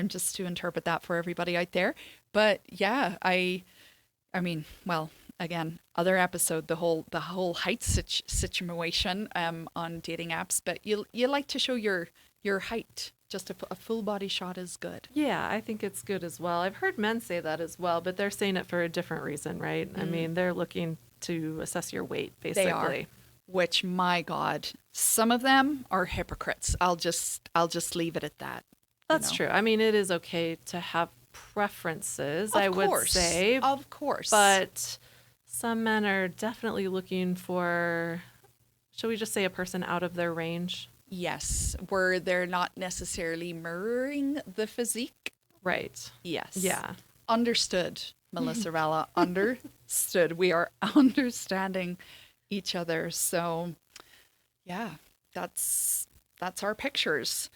Just to interpret that for everybody out there. But yeah, I mean, well, again, other episode, the whole height situation on dating apps, but you like to show your height. Just a full body shot is good. Yeah, I think it's good as well. I've heard men say that as well, but they're saying it for a different reason, right? I mean, they're looking to assess your weight, basically. They are. Which, my God, some of them are hypocrites. I'll just leave it at that. That's true. I mean, it is okay to have preferences, I would say. Of course. But some men are definitely looking for, shall we just say, a person out of their range? Yes, where they're not necessarily mirroring the physique. Right. Yes. Yeah. Understood, Melissa Rella. Understood. We are understanding each other. So, yeah, that's our pictures.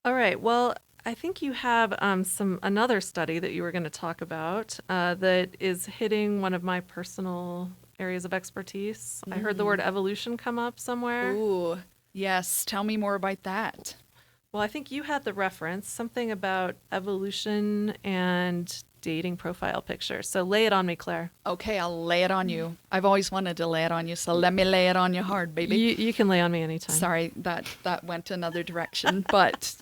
All right. Well, I think you have another study that you were going to talk about that is hitting one of my personal areas of expertise. I heard the word evolution come up somewhere. Ooh. Yes, tell me more about that. Well, I think you had the reference, something about evolution and dating profile pictures. So lay it on me, Claire. Okay, I'll lay it on you. I've always wanted to lay it on you, so let me lay it on you hard, baby. You can lay on me anytime. Sorry, that went another direction, but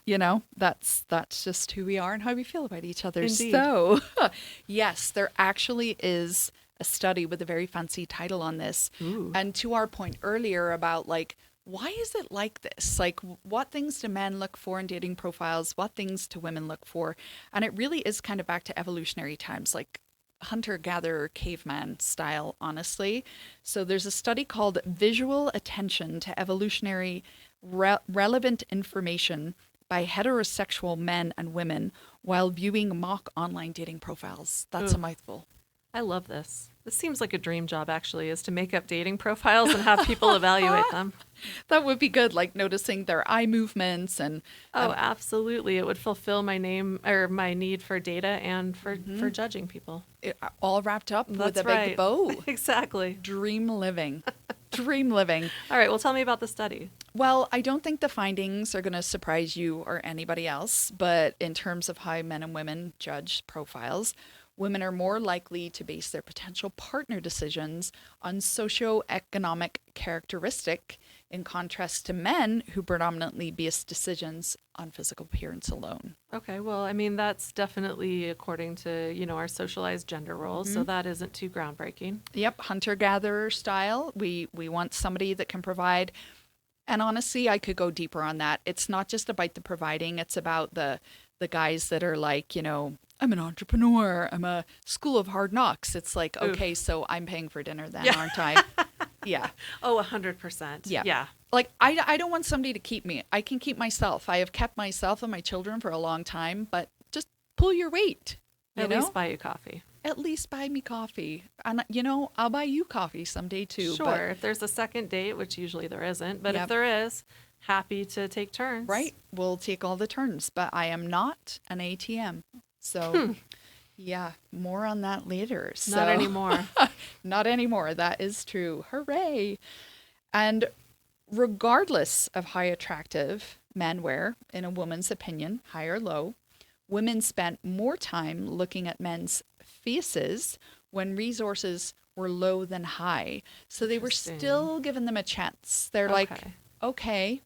that's just who we are and how we feel about each other. Indeed. So, yes, there actually is a study with a very fancy title on this. Ooh. And to our point earlier about why is it like this? Like, what things do men look for in dating profiles? What things do women look for? And it really is kind of back to evolutionary times, like hunter-gatherer, caveman style, honestly. So there's a study called Visual Attention to Evolutionary Relevant Information by Heterosexual Men and Women while viewing mock online dating profiles. That's a mouthful. I love this. This seems like a dream job, actually, is to make up dating profiles and have people evaluate them. That would be good, like noticing their eye movements and... Oh, absolutely. It would fulfill my need for data and for judging people. All wrapped up with a big bow. Exactly. Dream living. Dream living. All right, well, tell me about the study. Well, I don't think the findings are going to surprise you or anybody else, but in terms of how men and women judge profiles, women are more likely to base their potential partner decisions on socioeconomic characteristic, in contrast to men who predominantly base decisions on physical appearance alone. Okay, well, I mean, that's definitely according to, our socialized gender roles, so that isn't too groundbreaking. Yep, hunter-gatherer style. We want somebody that can provide, and honestly, I could go deeper on that. It's not just about the providing, it's about the guys that are like, I'm an entrepreneur. I'm a school of hard knocks. It's like, okay, so I'm paying for dinner then, aren't I? Yeah. Oh, 100%. Yeah. Like, I don't want somebody to keep me. I can keep myself. I have kept myself and my children for a long time, but just pull your weight. At least buy you coffee. at least buy me coffee. And, I'll buy you coffee someday too. Sure. If there's a second date, which usually there isn't, but if there is, happy to take turns. Right. We'll take all the turns, but I am not an ATM. So, yeah, more on that later. Not anymore. Not anymore. That is true. Hooray. And regardless of how attractive men were, in a woman's opinion, high or low, women spent more time looking at men's faces when resources were low than high. So they were still giving them a chance. They're like, okay,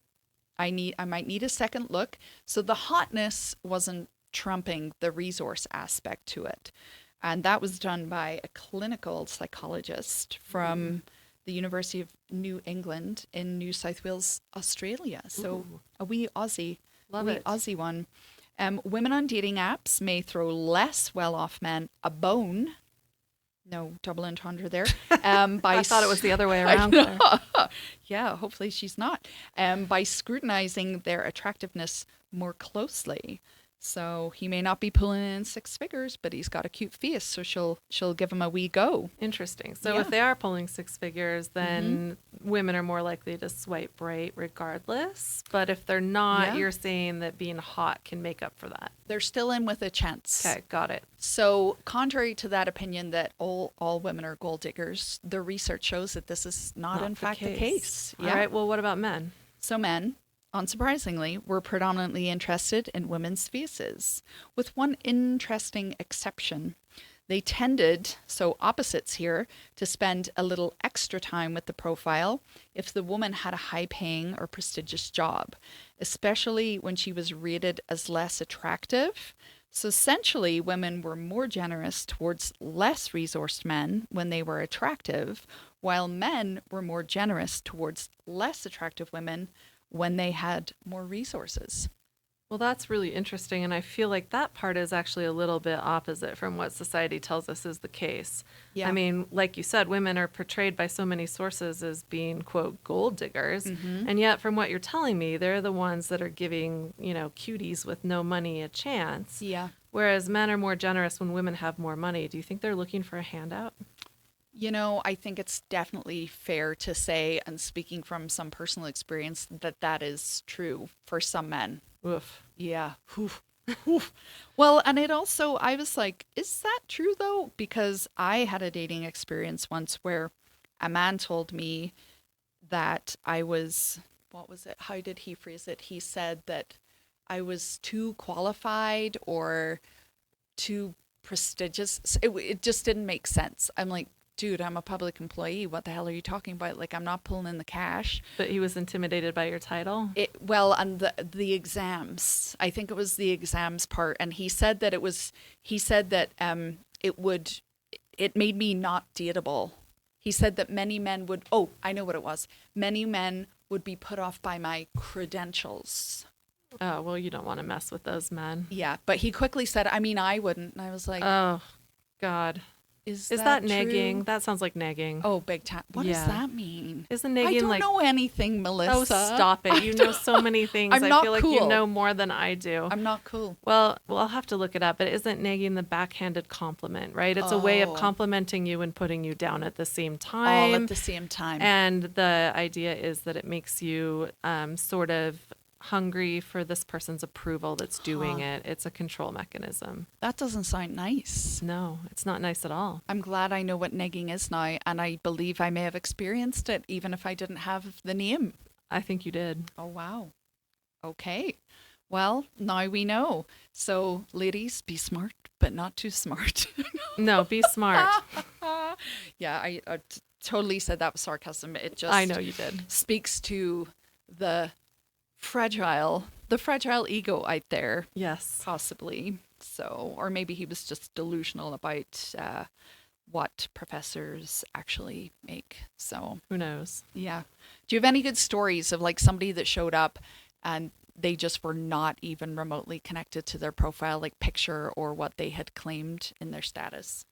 I might need a second look. So the hotness wasn't trumping the resource aspect to it. And that was done by a clinical psychologist from the University of New England in New South Wales, Australia. So a wee Aussie, Aussie one. Women on dating apps may throw less well-off men a bone. No double entendre there. I thought it was the other way around. Yeah, hopefully she's not. By scrutinizing their attractiveness more closely. So he may not be pulling in six figures, but he's got a cute face, so she'll give him a wee go. Interesting. So if they are pulling six figures, then women are more likely to swipe right regardless. But if they're not, you're saying that being hot can make up for that. They're still in with a chance. Okay, got it. So contrary to that opinion that all women are gold diggers, the research shows that this is not in fact the case. Yeah. All right, well, what about men? So men, unsurprisingly, were predominantly interested in women's faces, with one interesting exception. They tended, so opposites here, to spend a little extra time with the profile if the woman had a high-paying or prestigious job, especially when she was rated as less attractive. So essentially, women were more generous towards less resourced men when they were attractive, while men were more generous towards less attractive women when they had more resources. Well, that's really interesting. And I feel like that part is actually a little bit opposite from what society tells us is the case. Yeah. I mean, like you said, women are portrayed by so many sources as being, quote, gold diggers. And yet, from what you're telling me, they're the ones that are giving, cuties with no money a chance. Yeah. Whereas men are more generous when women have more money. Do you think they're looking for a handout? I think it's definitely fair to say, and speaking from some personal experience, that is true for some men. Oof. Yeah. Oof. Oof. Well, and it also, I was like, is that true though? Because I had a dating experience once where a man told me that I was, what was it? How did he phrase it? He said that I was too qualified or too prestigious. It just didn't make sense. I'm like, dude, I'm a public employee. What the hell are you talking about? Like, I'm not pulling in the cash. But he was intimidated by your title? And the exams. I think it was the exams part. And he said that it made me not dateable. He said that many men would, I know what it was. Many men would be put off by my credentials. Oh, well, you don't want to mess with those men. Yeah. But he quickly said, I wouldn't. And I was like, oh, God. Is that nagging? That sounds like nagging. Oh, big time. What does that mean? Isn't nagging I don't know anything, Melissa. Oh, stop it. You know so many things. I feel like you know more than I do. I'm not cool. Well, I'll have to look it up. But isn't nagging the backhanded compliment, right? It's a way of complimenting you and putting you down at the same time. All at the same time. And the idea is that it makes you sort of hungry for this person's approval that's doing it. It's a control mechanism. That doesn't sound nice. No, it's not nice at all. I'm glad I know what negging is now, and I believe I may have experienced it even if I didn't have the name. I think you did. Oh, wow. Okay. Well, now we know. So, ladies, be smart, but not too smart. No, be smart. Yeah, I totally said that with sarcasm. It just I know you did. Speaks to the fragile ego out there. Yes. Possibly. So, or maybe he was just delusional about what professors actually make. So, who knows? Yeah. Do you have any good stories of like somebody that showed up and they just were not even remotely connected to their profile, like picture or what they had claimed in their status?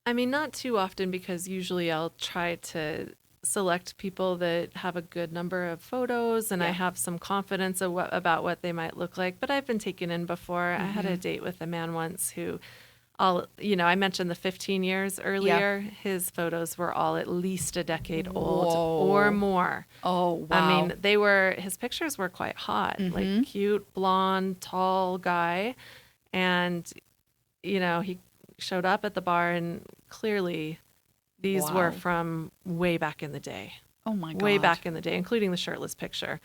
I mean, not too often, because usually I'll try to select people that have a good number of photos and I have some confidence about what they might look like. But I've been taken in before. I had a date with a man once who I mentioned the 15 years earlier. His photos were all at least a decade old or more. Oh, wow. I mean, his pictures were quite hot, like cute, blonde, tall guy. And, he showed up at the bar and clearly these were from way back in the day. Oh my God. Way back in the day, including the shirtless picture.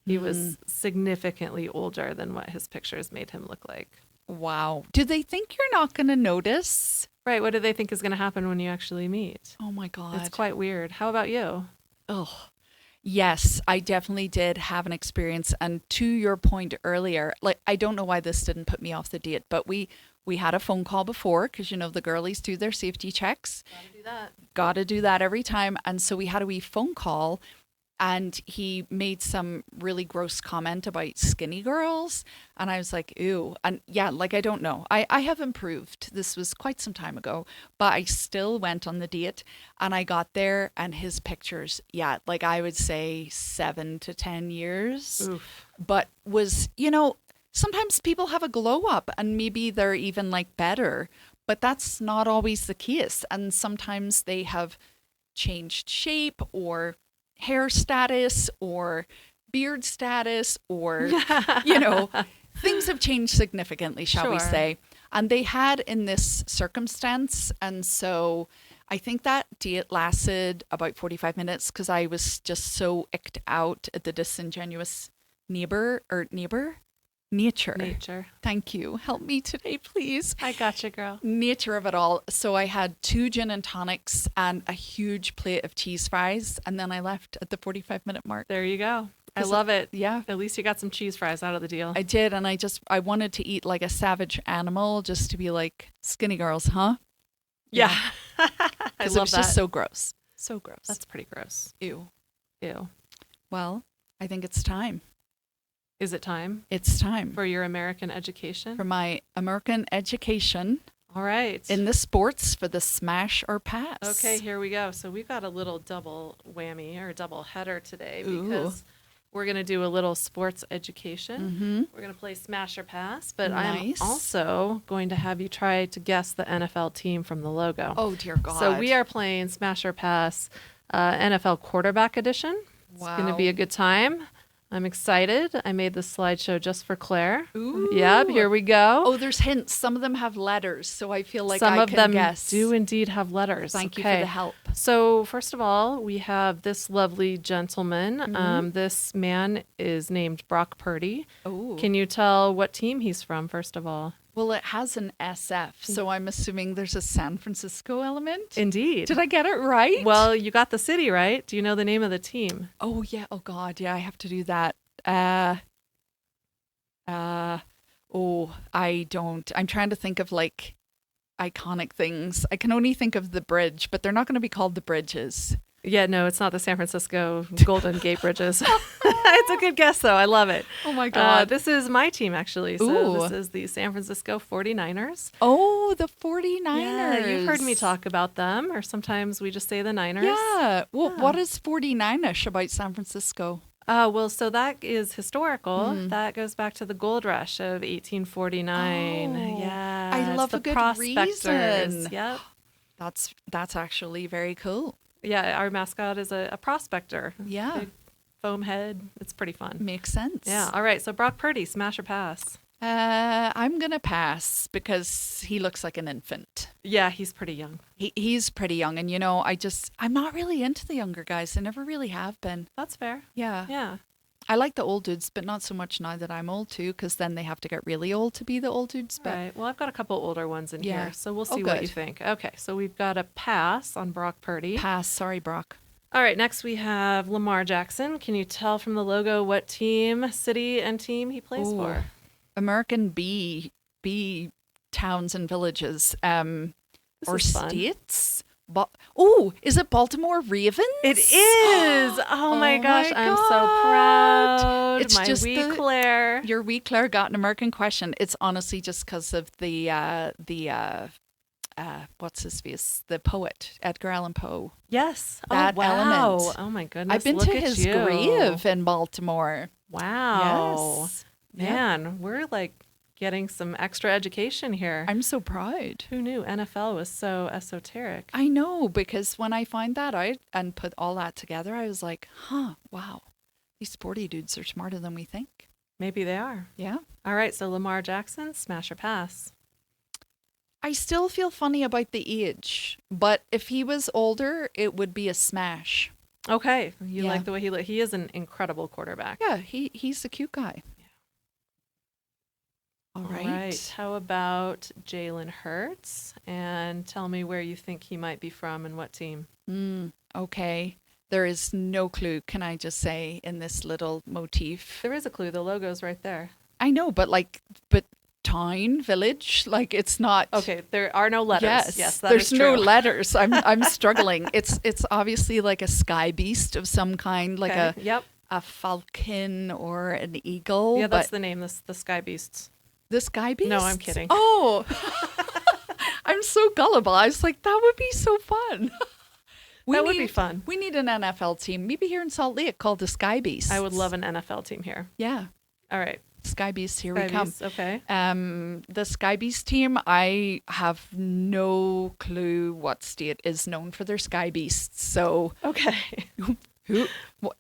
He was significantly older than what his pictures made him look like. Wow. Do they think you're not going to notice? Right. What do they think is going to happen when you actually meet? Oh my God. It's quite weird. How about you? Oh, yes, I definitely did have an experience. And to your point earlier, like, I don't know why this didn't put me off the date, but we had a phone call before because, the girlies do their safety checks. Gotta do that. Gotta do that every time. And so we had a wee phone call. And he made some really gross comment about skinny girls. And I was like, ew. And yeah, like, I don't know. I have improved. This was quite some time ago. But I still went on the date. And I got there and his pictures, yeah, like I would say 7 to 10 years. Oof. But was, sometimes people have a glow up and maybe they're even like better. But that's not always the case. And sometimes they have changed shape or hair status or beard status or, things have changed significantly, shall we say. And they had in this circumstance. And so I think that date lasted about 45 minutes because I was just so icked out at the disingenuous nature. Thank you. Help me today, please. I gotcha, girl. Nature of it all. So I had 2 gin and tonics and a huge plate of cheese fries. And then I left at the 45-minute mark. There you go. I love it. Yeah. At least you got some cheese fries out of the deal. I did. And I wanted to eat like a savage animal just to be like, skinny girls, huh? Yeah. I love it was that. just so gross. So gross. That's pretty gross. Ew. Well, I think it's time. Is it time? It's time. For your American education? For my American education. All right. In the sports for the smash or pass. Okay, here we go. So we've got a little double whammy or double header today because we're going to do a little sports education. We're going to play smash or pass, but I'm also going to have you try to guess the NFL team from the logo. Oh, dear God. So we are playing smash or pass NFL Quarterback Edition. It's going to be a good time. I'm excited. I made this slideshow just for Claire. Ooh. Yep, here we go. Oh, there's hints. Some of them have letters, so I feel like some I of can them guess. do indeed have letters. Thank you for the help. So first of all, we have this lovely gentleman. This man is named Brock Purdy. Oh. Can you tell what team he's from, first of all? Well, it has an SF, so I'm assuming there's a San Francisco element. Indeed. Did I get it right? Well, you got the city right. Do you know the name of the team? Oh, yeah. Oh, God. Yeah, I have to do that. I don't. I'm trying to think of like iconic things. I can only think of the bridge, but they're not going to be called the Bridges. Yeah, no, it's not the San Francisco Golden Gate Bridges. It's a good guess, though. I love it. Oh, my God. This is my team, actually. So this is the San Francisco 49ers. Oh, the 49ers. Yeah, you've heard me talk about them, or sometimes we just say the Niners. Yeah. Well, what is 49ish about San Francisco? Well, so that is historical. That goes back to the gold rush of 1849. Oh, yeah. I love a good reason. Yep. That's actually very cool. Yeah, our mascot is a prospector. Yeah. Big foam head. It's pretty fun. Makes sense. Yeah. All right. So Brock Purdy, smash or pass? I'm going to pass because he looks like an infant. Yeah, he's pretty young. He's pretty young. And, I'm not really into the younger guys. I never really have been. That's fair. Yeah. Yeah. I like the old dudes, but not so much now that I'm old too, because then they have to get really old to be the old dudes. But right. Well, I've got a couple older ones in here, so we'll see good. what you think. Okay, so we've got a pass on Brock Purdy. Pass. Sorry, Brock. All right, next we have Lamar Jackson. Can you tell from the logo what team, city, and team he plays for? American B towns and villages, or states. Is it Baltimore Ravens? It is. Oh my gosh, I'm so proud. It's my just wee Claire. Your wee Claire got an American question. It's honestly just because of the what's his face? The poet, Edgar Allan Poe. Yes. That element. Oh my goodness. I've been to his grave in Baltimore. Wow. Yes. Man, we're like getting some extra education here. I'm so proud. Who knew NFL was so esoteric? I know, because when I find that out and put all that together, I was like, wow, these sporty dudes are smarter than we think. Maybe they are. Yeah. All right, so Lamar Jackson, smash or pass? I still feel funny about the age, but if he was older, it would be a smash. Okay, you Yeah. like the way he is an incredible quarterback. Yeah, he's a cute guy. All right. How about Jalen Hurts? And tell me where you think he might be from and what team. Okay. There is no clue, can I just say, in this little motif. There is a clue. The logo's right there. I know, but town, village, like it's not. Okay, there are no letters. Yes, that there's is no true. letters. I'm struggling. It's obviously like a sky beast of some kind, like Yep. a falcon or an eagle. Yeah, that's but the name. The Sky Beasts. the sky beast. No, I'm kidding. Oh, I'm so gullible. I was like, that would be so fun. That would be fun. We need an NFL team, maybe here in Salt Lake, called the Sky Beasts. I would love an NFL team here. Yeah, All right. Sky Beasts, here Sky we come. Beasts, okay. The Sky Beast team, I have no clue what state is known for their Sky Beasts. So, Okay.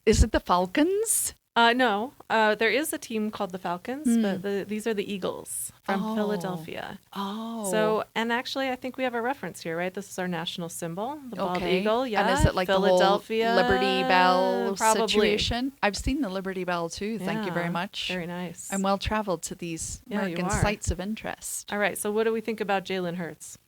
is it the Falcons? No, there is a team called the Falcons, but these are the Eagles from Philadelphia. Oh. So, and actually, I think we have a reference here, right? This is our national symbol, the bald Okay. eagle. Yeah. And is it like Philadelphia, the whole Liberty Bell probably. situation? I've seen the Liberty Bell too. Thank you very Yeah, much. Very nice. I'm well traveled to these Yeah, you American are. sites of interest. All right. So, what do we think about Jalen Hurts?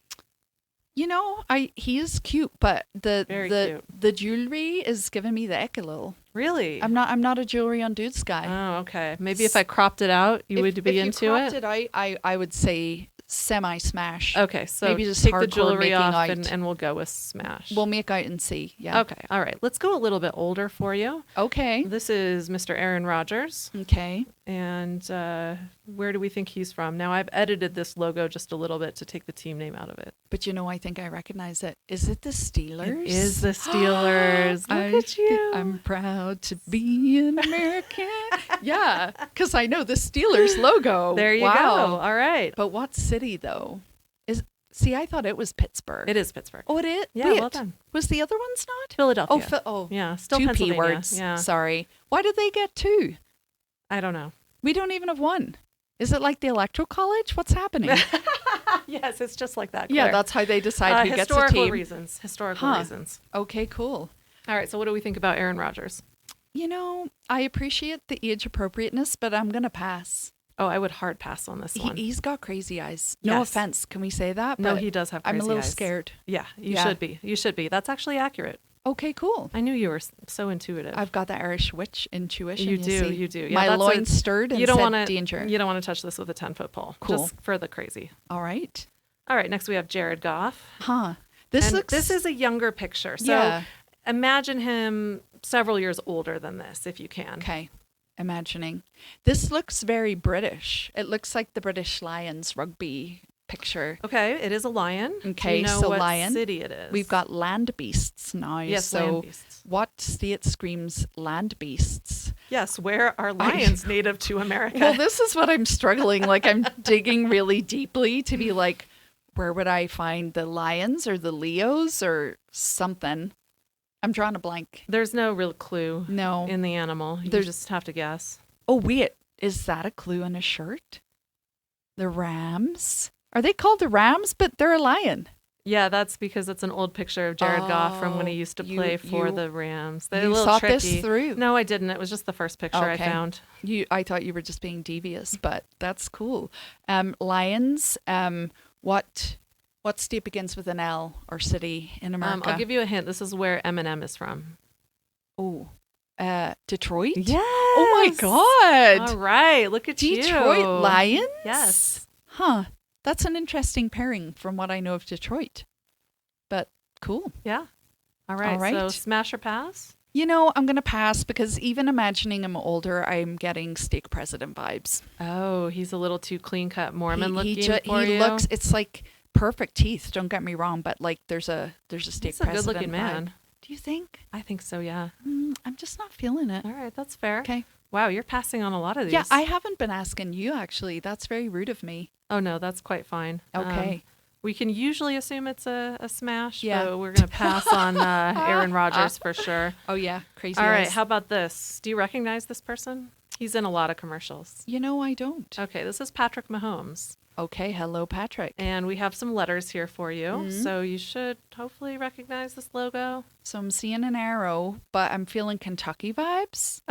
You know, he is cute, but Very cute. the jewelry is giving me the ick a little. Really? I'm not a jewelry on dudes guy. Oh, okay. Maybe if I cropped it out, you would be if into you cropped it. it out, I would say semi-smash. Okay, so Maybe just take the hardcore jewelry making off out. and we'll go with smash. We'll make out and see. Yeah. Okay, all right. Let's go a little bit older for you. Okay. This is Mr. Aaron Rodgers. Okay. And where do we think he's from? Now, I've edited this logo just a little bit to take the team name out of it. But you know, I think I recognize it. Is it the Steelers? It is the Steelers. Look at you. I'm proud to be an American. Yeah, because I know the Steelers logo. There you Wow. go. All right. But what city, though? See, I thought it was Pittsburgh. It is Pittsburgh. Oh, it is? Yeah, Wait, well done. Was the other ones not? Philadelphia. Oh, yeah, still two P Pennsylvania. words. Yeah, Sorry. Why did they get two? I don't know. We don't even have one. Is it like the Electoral College? What's happening? Yes, it's just like that. Yeah, Claire. that's how they decide who gets a historical team. reasons. Historical reasons. Okay, cool. All right. So, what do we think about Aaron Rodgers? You know, I appreciate the age appropriateness, but I'm going to pass. Oh, I would hard pass on this one. He's got crazy eyes. No Yes. offense. Can we say that? No, But he does have crazy I'm a little eyes. scared. Yeah, you Yeah. should be. You should be. That's actually accurate. Okay, cool. I knew you were so intuitive. I've got the Irish witch intuition. You do. see. You do. Yeah, My that's loins stirred and you don't said wanna, danger. You don't want to touch this with a 10-foot pole. Cool. Just for the crazy. All right. All right. Next, we have Jared Goff. Huh. This looks. This is a younger picture. So Yeah. imagine him several years older than this, if you can. Okay. Imagining. This looks very British. It looks like the British Lions rugby picture. Okay. It is a lion. Okay, Do you know so what lion. city it is? We've got land beasts now. Yes, so land beasts. what state screams land beasts? Yes. Where are lions native to America? Well, this is what I'm struggling. Like I'm digging really deeply to be like, where would I find the lions or the Leos or something? I'm drawing a blank. There's no real clue No. in the animal. You There's- just have to guess. Oh, wait. Is that a clue on a shirt? The Rams? Are they called the Rams? But they're a lion. Yeah, that's because it's an old picture of Jared Goff from when he used to play for you- the Rams. They're a You little thought tricky. this through. No, I didn't. It was just the first picture I Okay. found. I thought you were just being devious, but that's cool. Lions. What state begins with an L or city in America? I'll give you a hint. This is where Eminem is from. Detroit? Yes. Oh my God. All right. Look at you. Detroit Lions? Yes. Huh. That's an interesting pairing from what I know of Detroit. But cool. Yeah. All right. All right. So smash or pass? You know, I'm going to pass because even imagining him older, I'm getting stake president vibes. Oh, he's a little too clean cut Mormon looking he for you. looks, it's like perfect teeth, don't get me wrong, but like there's a stake He's a president good looking vibe. man. Do you think? I think so, yeah. I'm just not feeling it. All right. That's fair. Okay. Wow, you're passing on a lot of these. Yeah, I haven't been asking you, actually. That's very rude of me. Oh, no, that's quite fine. Okay. We can usually assume it's a smash, Yeah. but we're going to pass on Aaron Rodgers for sure. Oh, yeah. Crazy All right, eyes. how about this? Do you recognize this person? He's in a lot of commercials. You know, I don't. Okay, this is Patrick Mahomes. Okay. Hello, Patrick. And we have some letters here for you. Mhm. So you should hopefully recognize this logo. So I'm seeing an arrow, but I'm feeling Kentucky vibes.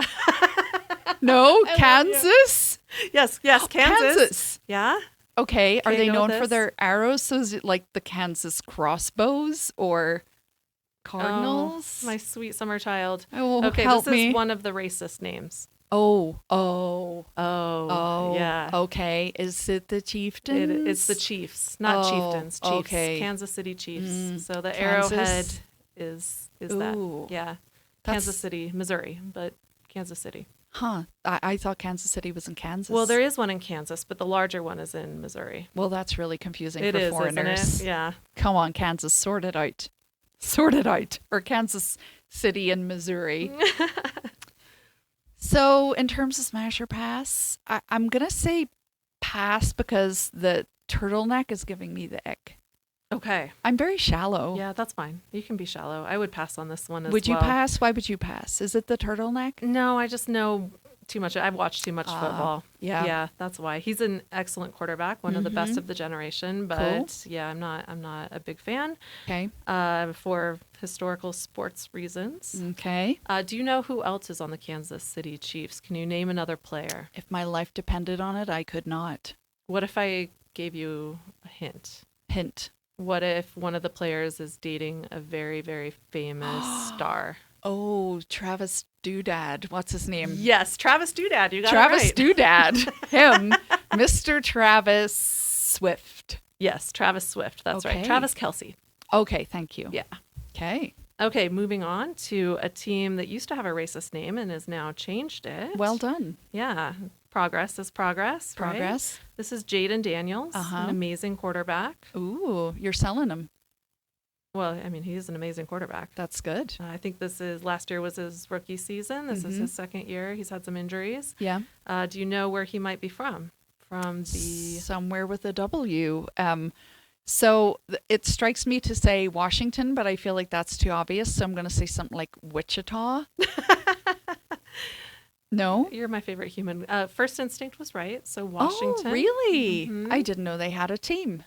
No, love you. Kansas? Yes, Kansas. Yeah? Okay. Are Okay, they go known with for this. their arrows? So is it like the Kansas crossbows or Cardinals? Oh, my sweet summer child. Oh, Okay, help this me. is one of the racist names. Oh. Oh, yeah. Okay. Is it the Chieftains? It's the Chiefs, not Oh, Chieftains. Chiefs, okay. Kansas City Chiefs. Mm, So the Kansas. arrowhead is Ooh. that. Yeah, That's- Kansas City, Missouri, but Kansas City. Huh. I thought Kansas City was in Kansas. Well, there is one in Kansas, but the larger one is in Missouri. Well, that's really confusing It for is, foreigners. isn't it? Yeah. Come on, Kansas, sort it out. Sort it out. Or Kansas City and Missouri. So, in terms of smash or pass, I'm going to say pass because the turtleneck is giving me the ick. Okay. I'm very shallow. Yeah, that's fine. You can be shallow. I would pass on this one as Would you well. pass? Why would you pass? Is it the turtleneck? No, I just know too much. I've watched too much football. yeah. Yeah, that's why. He's an excellent quarterback, one of the best Mhm. of the generation, but Cool. yeah, I'm not a big fan Okay. for historical sports reasons. Okay. Do you know who else is on the Kansas City Chiefs? Can you name another player? If my life depended on it, I could not. What if I gave you a hint? Hint. What if one of the players is dating a very, very famous star? Oh, Travis Doodad. What's his name? Yes, Travis Doodad. You got Travis it right. Doodad. Him. Mr. Travis Swift. Yes, Travis Swift. That's Okay. right. Travis Kelce. Okay, thank you. Yeah. Okay. Okay, moving on to a team that used to have a racist name and has now changed it. Well done. Yeah. Progress is progress. right? Progress. This is Jaden Daniels, Uh-huh. an amazing quarterback. Ooh, you're selling him. Well, I mean, he's an amazing quarterback. That's good. I think last year was his rookie season. This is his second year. He's had some injuries. Yeah. Do you know where he might be from? From the Somewhere with a W. So it strikes me to say Washington, but I feel like that's too obvious. So I'm going to say something like Wichita. No? You're my favorite human. First instinct was right. So Washington. Oh, really? Mhm. I didn't know they had a team.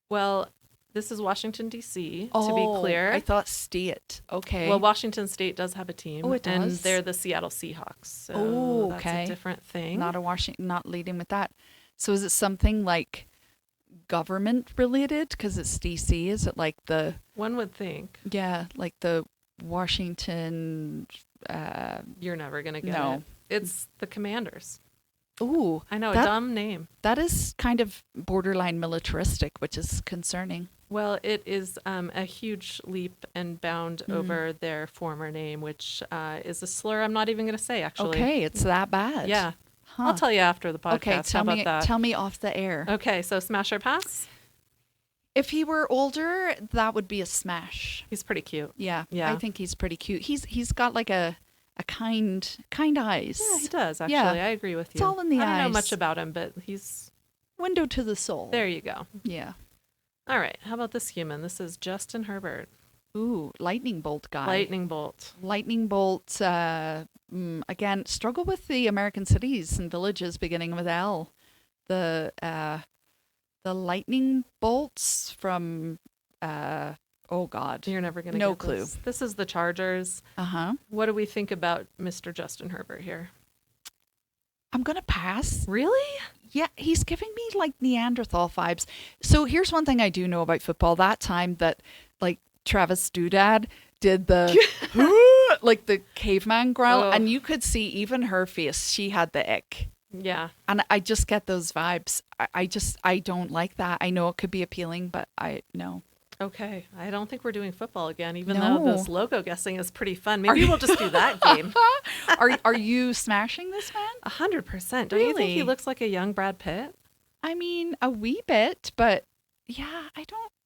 Well, this is Washington, D.C., to Oh, be clear. I thought state. Okay. Well, Washington State does have a team. Oh, it And does? they're the Seattle Seahawks. So Oh, that's okay. a different thing. not leading with that. So is it something like government related? Because it's DC. Is it like the One would think. like the Washington? You're never going to get No. it. It's the Commanders. Ooh, I know, a That- dumb name. that is kind of borderline militaristic, which is concerning. Well, it is a huge leap and bound over their former name, which is a slur I'm not even going to say, actually. Okay, it's that bad. Yeah. Huh. I'll tell you after the podcast. Okay, How tell about me that? tell me off the air. Okay, so smash or pass? If he were older, that would be a smash. He's pretty cute. Yeah, Yeah. I think he's pretty cute. He's got like a kind eyes. Yeah, he does, actually. Yeah. I agree with you. It's all in the I don't know eyes. much about him, but he's... Window to the soul. There you go. Yeah. All right, how about this human? This is Justin Herbert. Ooh, lightning bolt guy. Lightning bolt. Lightning bolt. Again, struggle with the American cities and villages beginning with L. The lightning bolts from. Oh God. You're never going to No get clue. this. This is the Chargers. Uh-huh. What do we think about Mr. Justin Herbert here? I'm gonna pass. Really? Yeah, he's giving me like Neanderthal vibes. So here's one thing I do know about football. That time that like Travis Doodad did the like the caveman growl, Oh. and you could see even her face. She had the ick. Yeah. And I just get those vibes. I don't like that. I know it could be appealing, but no. Okay. I don't think we're doing football again, even No. though this logo guessing is pretty fun. Maybe we'll just do that game. Are you smashing this man? 100%. Don't you think Really? he looks like a young Brad Pitt? I mean, a wee bit, but yeah,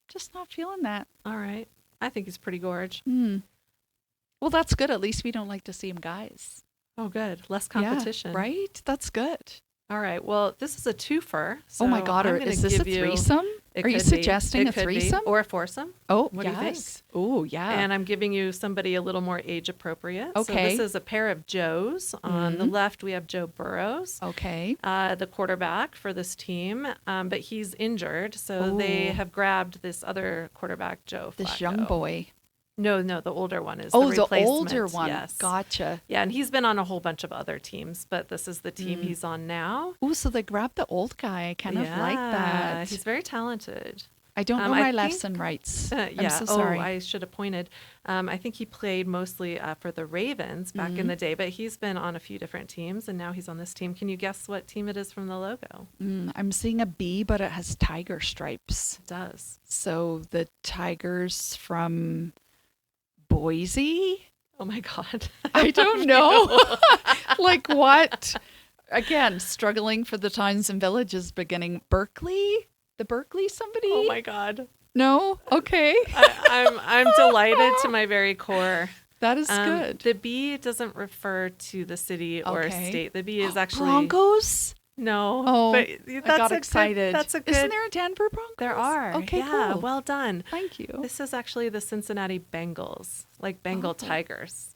just not feeling that. All right. I think he's pretty gorge. Well, that's good. At least we don't like to see him guys. Oh, good. Less Yeah, competition. right? That's good. All right. Well, this is a twofer. So Oh my God, I'm gonna is this a give you- threesome? It Are you could be. suggesting It a could be. threesome? Or a foursome? Oh, What do you think? yes. Oh, yeah. And I'm giving you somebody a little more age appropriate. So Okay. this is a pair of Joes. On the left, we have Joe Burrows, Okay. the quarterback for this team, but he's injured. So they Ooh. have grabbed this other quarterback, Joe This Flacco. young boy. No, the older one is Oh, the the replacement. older one. Yes. Gotcha. Yeah, and he's been on a whole bunch of other teams, but this is the team he's on now. Oh, so they grabbed the old guy. I kind of like Yeah, that. He's very talented. I don't know I my lefts think- and rights. Yeah. I'm so sorry. Oh, I should have pointed. I think he played mostly for the Ravens back in the day, but he's been on a few different teams, and now he's on this team. Can you guess what team it is from the logo? I'm seeing a bee, but it has tiger stripes. It does. So the Tigers from Boise? Oh my God. I don't know. Like what? Again, struggling for the towns and villages beginning. Berkeley? The Berkeley somebody? Oh my God. No? Okay. I'm delighted to my very core. That is good. The B doesn't refer to the city or Okay. state. The B is actually Broncos? no. Oh, but I that's got a excited. Good, that's a good. Isn't there a Denver Broncos? There are. Okay, yeah, cool. Well done. Thank you. This is actually the Cincinnati Bengals, like Bengal tigers.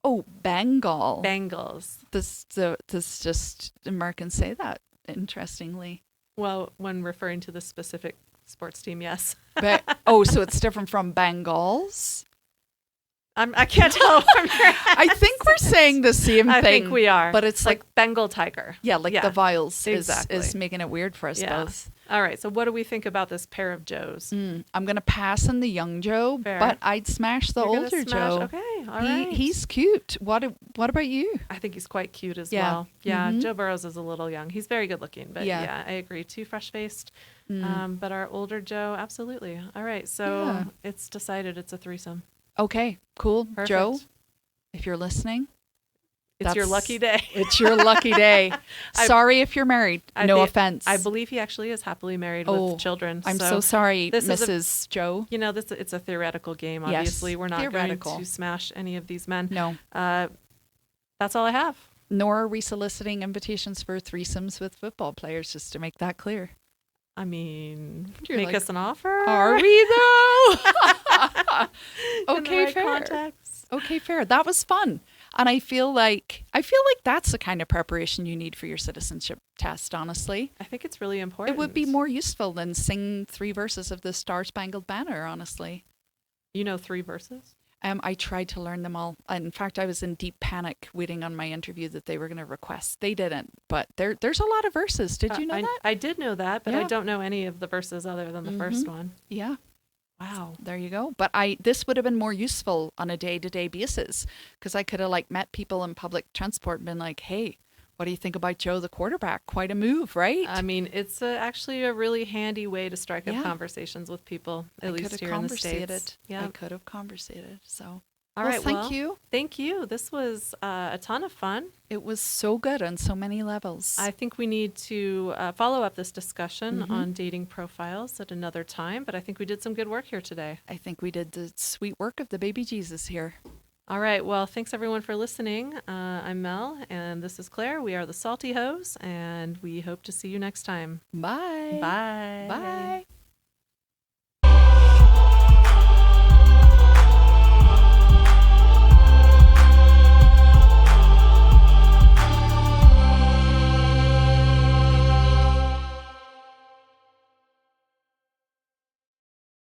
Oh, Bengal. Bengals. This just Americans say that interestingly. Well, when referring to the specific sports team, yes. So it's different from Bengals. I can't tell from your I think we're saying the same thing. I think we are. But it's like Bengal tiger. yeah, like the vowels exactly. is making it weird for us Yeah. both. All right. So what do we think about this pair of Joes? I'm gonna pass on the young Joe, Fair. but I'd smash the You're gonna older smash- Joe. Okay. All right. He's cute. What about you? I think he's quite cute as Yeah. well. Yeah. Joe Burrows is a little young. He's very good looking, but Yeah. yeah, I agree. Too fresh faced. But our older Joe, absolutely. All right. So Yeah. it's decided it's a threesome. Okay, cool. Perfect. Joe, if you're listening, It's your that's- lucky day. it's your lucky day. Sorry if you're married. No offense. I believe he actually is happily married Oh, with children. I'm so sorry, this is Mrs. Joe. You know, it's a theoretical game. Yes, Obviously, we're not theoretical. going to smash any of these men. No. That's all I have. Nor are we soliciting invitations for threesomes with football players, just to make that clear. I mean, You're make like, us an offer. Are we though? In the Okay, right fair. context. Okay, fair. That was fun. And I feel like that's the kind of preparation you need for your citizenship test, honestly. I think it's really important. It would be more useful than sing 3 verses of the Star Spangled Banner, honestly. You know 3 verses? I tried to learn them all. In fact, I was in deep panic waiting on my interview that they were going to request. They didn't, but there's a lot of verses. Did you know that? I did know that, but I Yeah. don't know any of the verses other than the first one. Yeah. Wow. There you go. But this would have been more useful on a day-to-day basis because I could have met people in public transport and been like, hey, what do you think about Joe the quarterback? Quite a move, right? I mean, it's actually a really handy way to strike up Yeah. conversations with people, at I least could have here in the States. conversated. Yeah. I could have conversated. So, All well, right. thank you. Thank you. This was a ton of fun. It was so good on so many levels. I think we need to follow up this discussion Mm-hmm. on dating profiles at another time, but I think we did some good work here today. I think we did the sweet work of the baby Jesus here. All right. Well, thanks everyone for listening. I'm Mel, and this is Claire. We are the Salty Hose, and we hope to see you next time. Bye. Bye. Bye.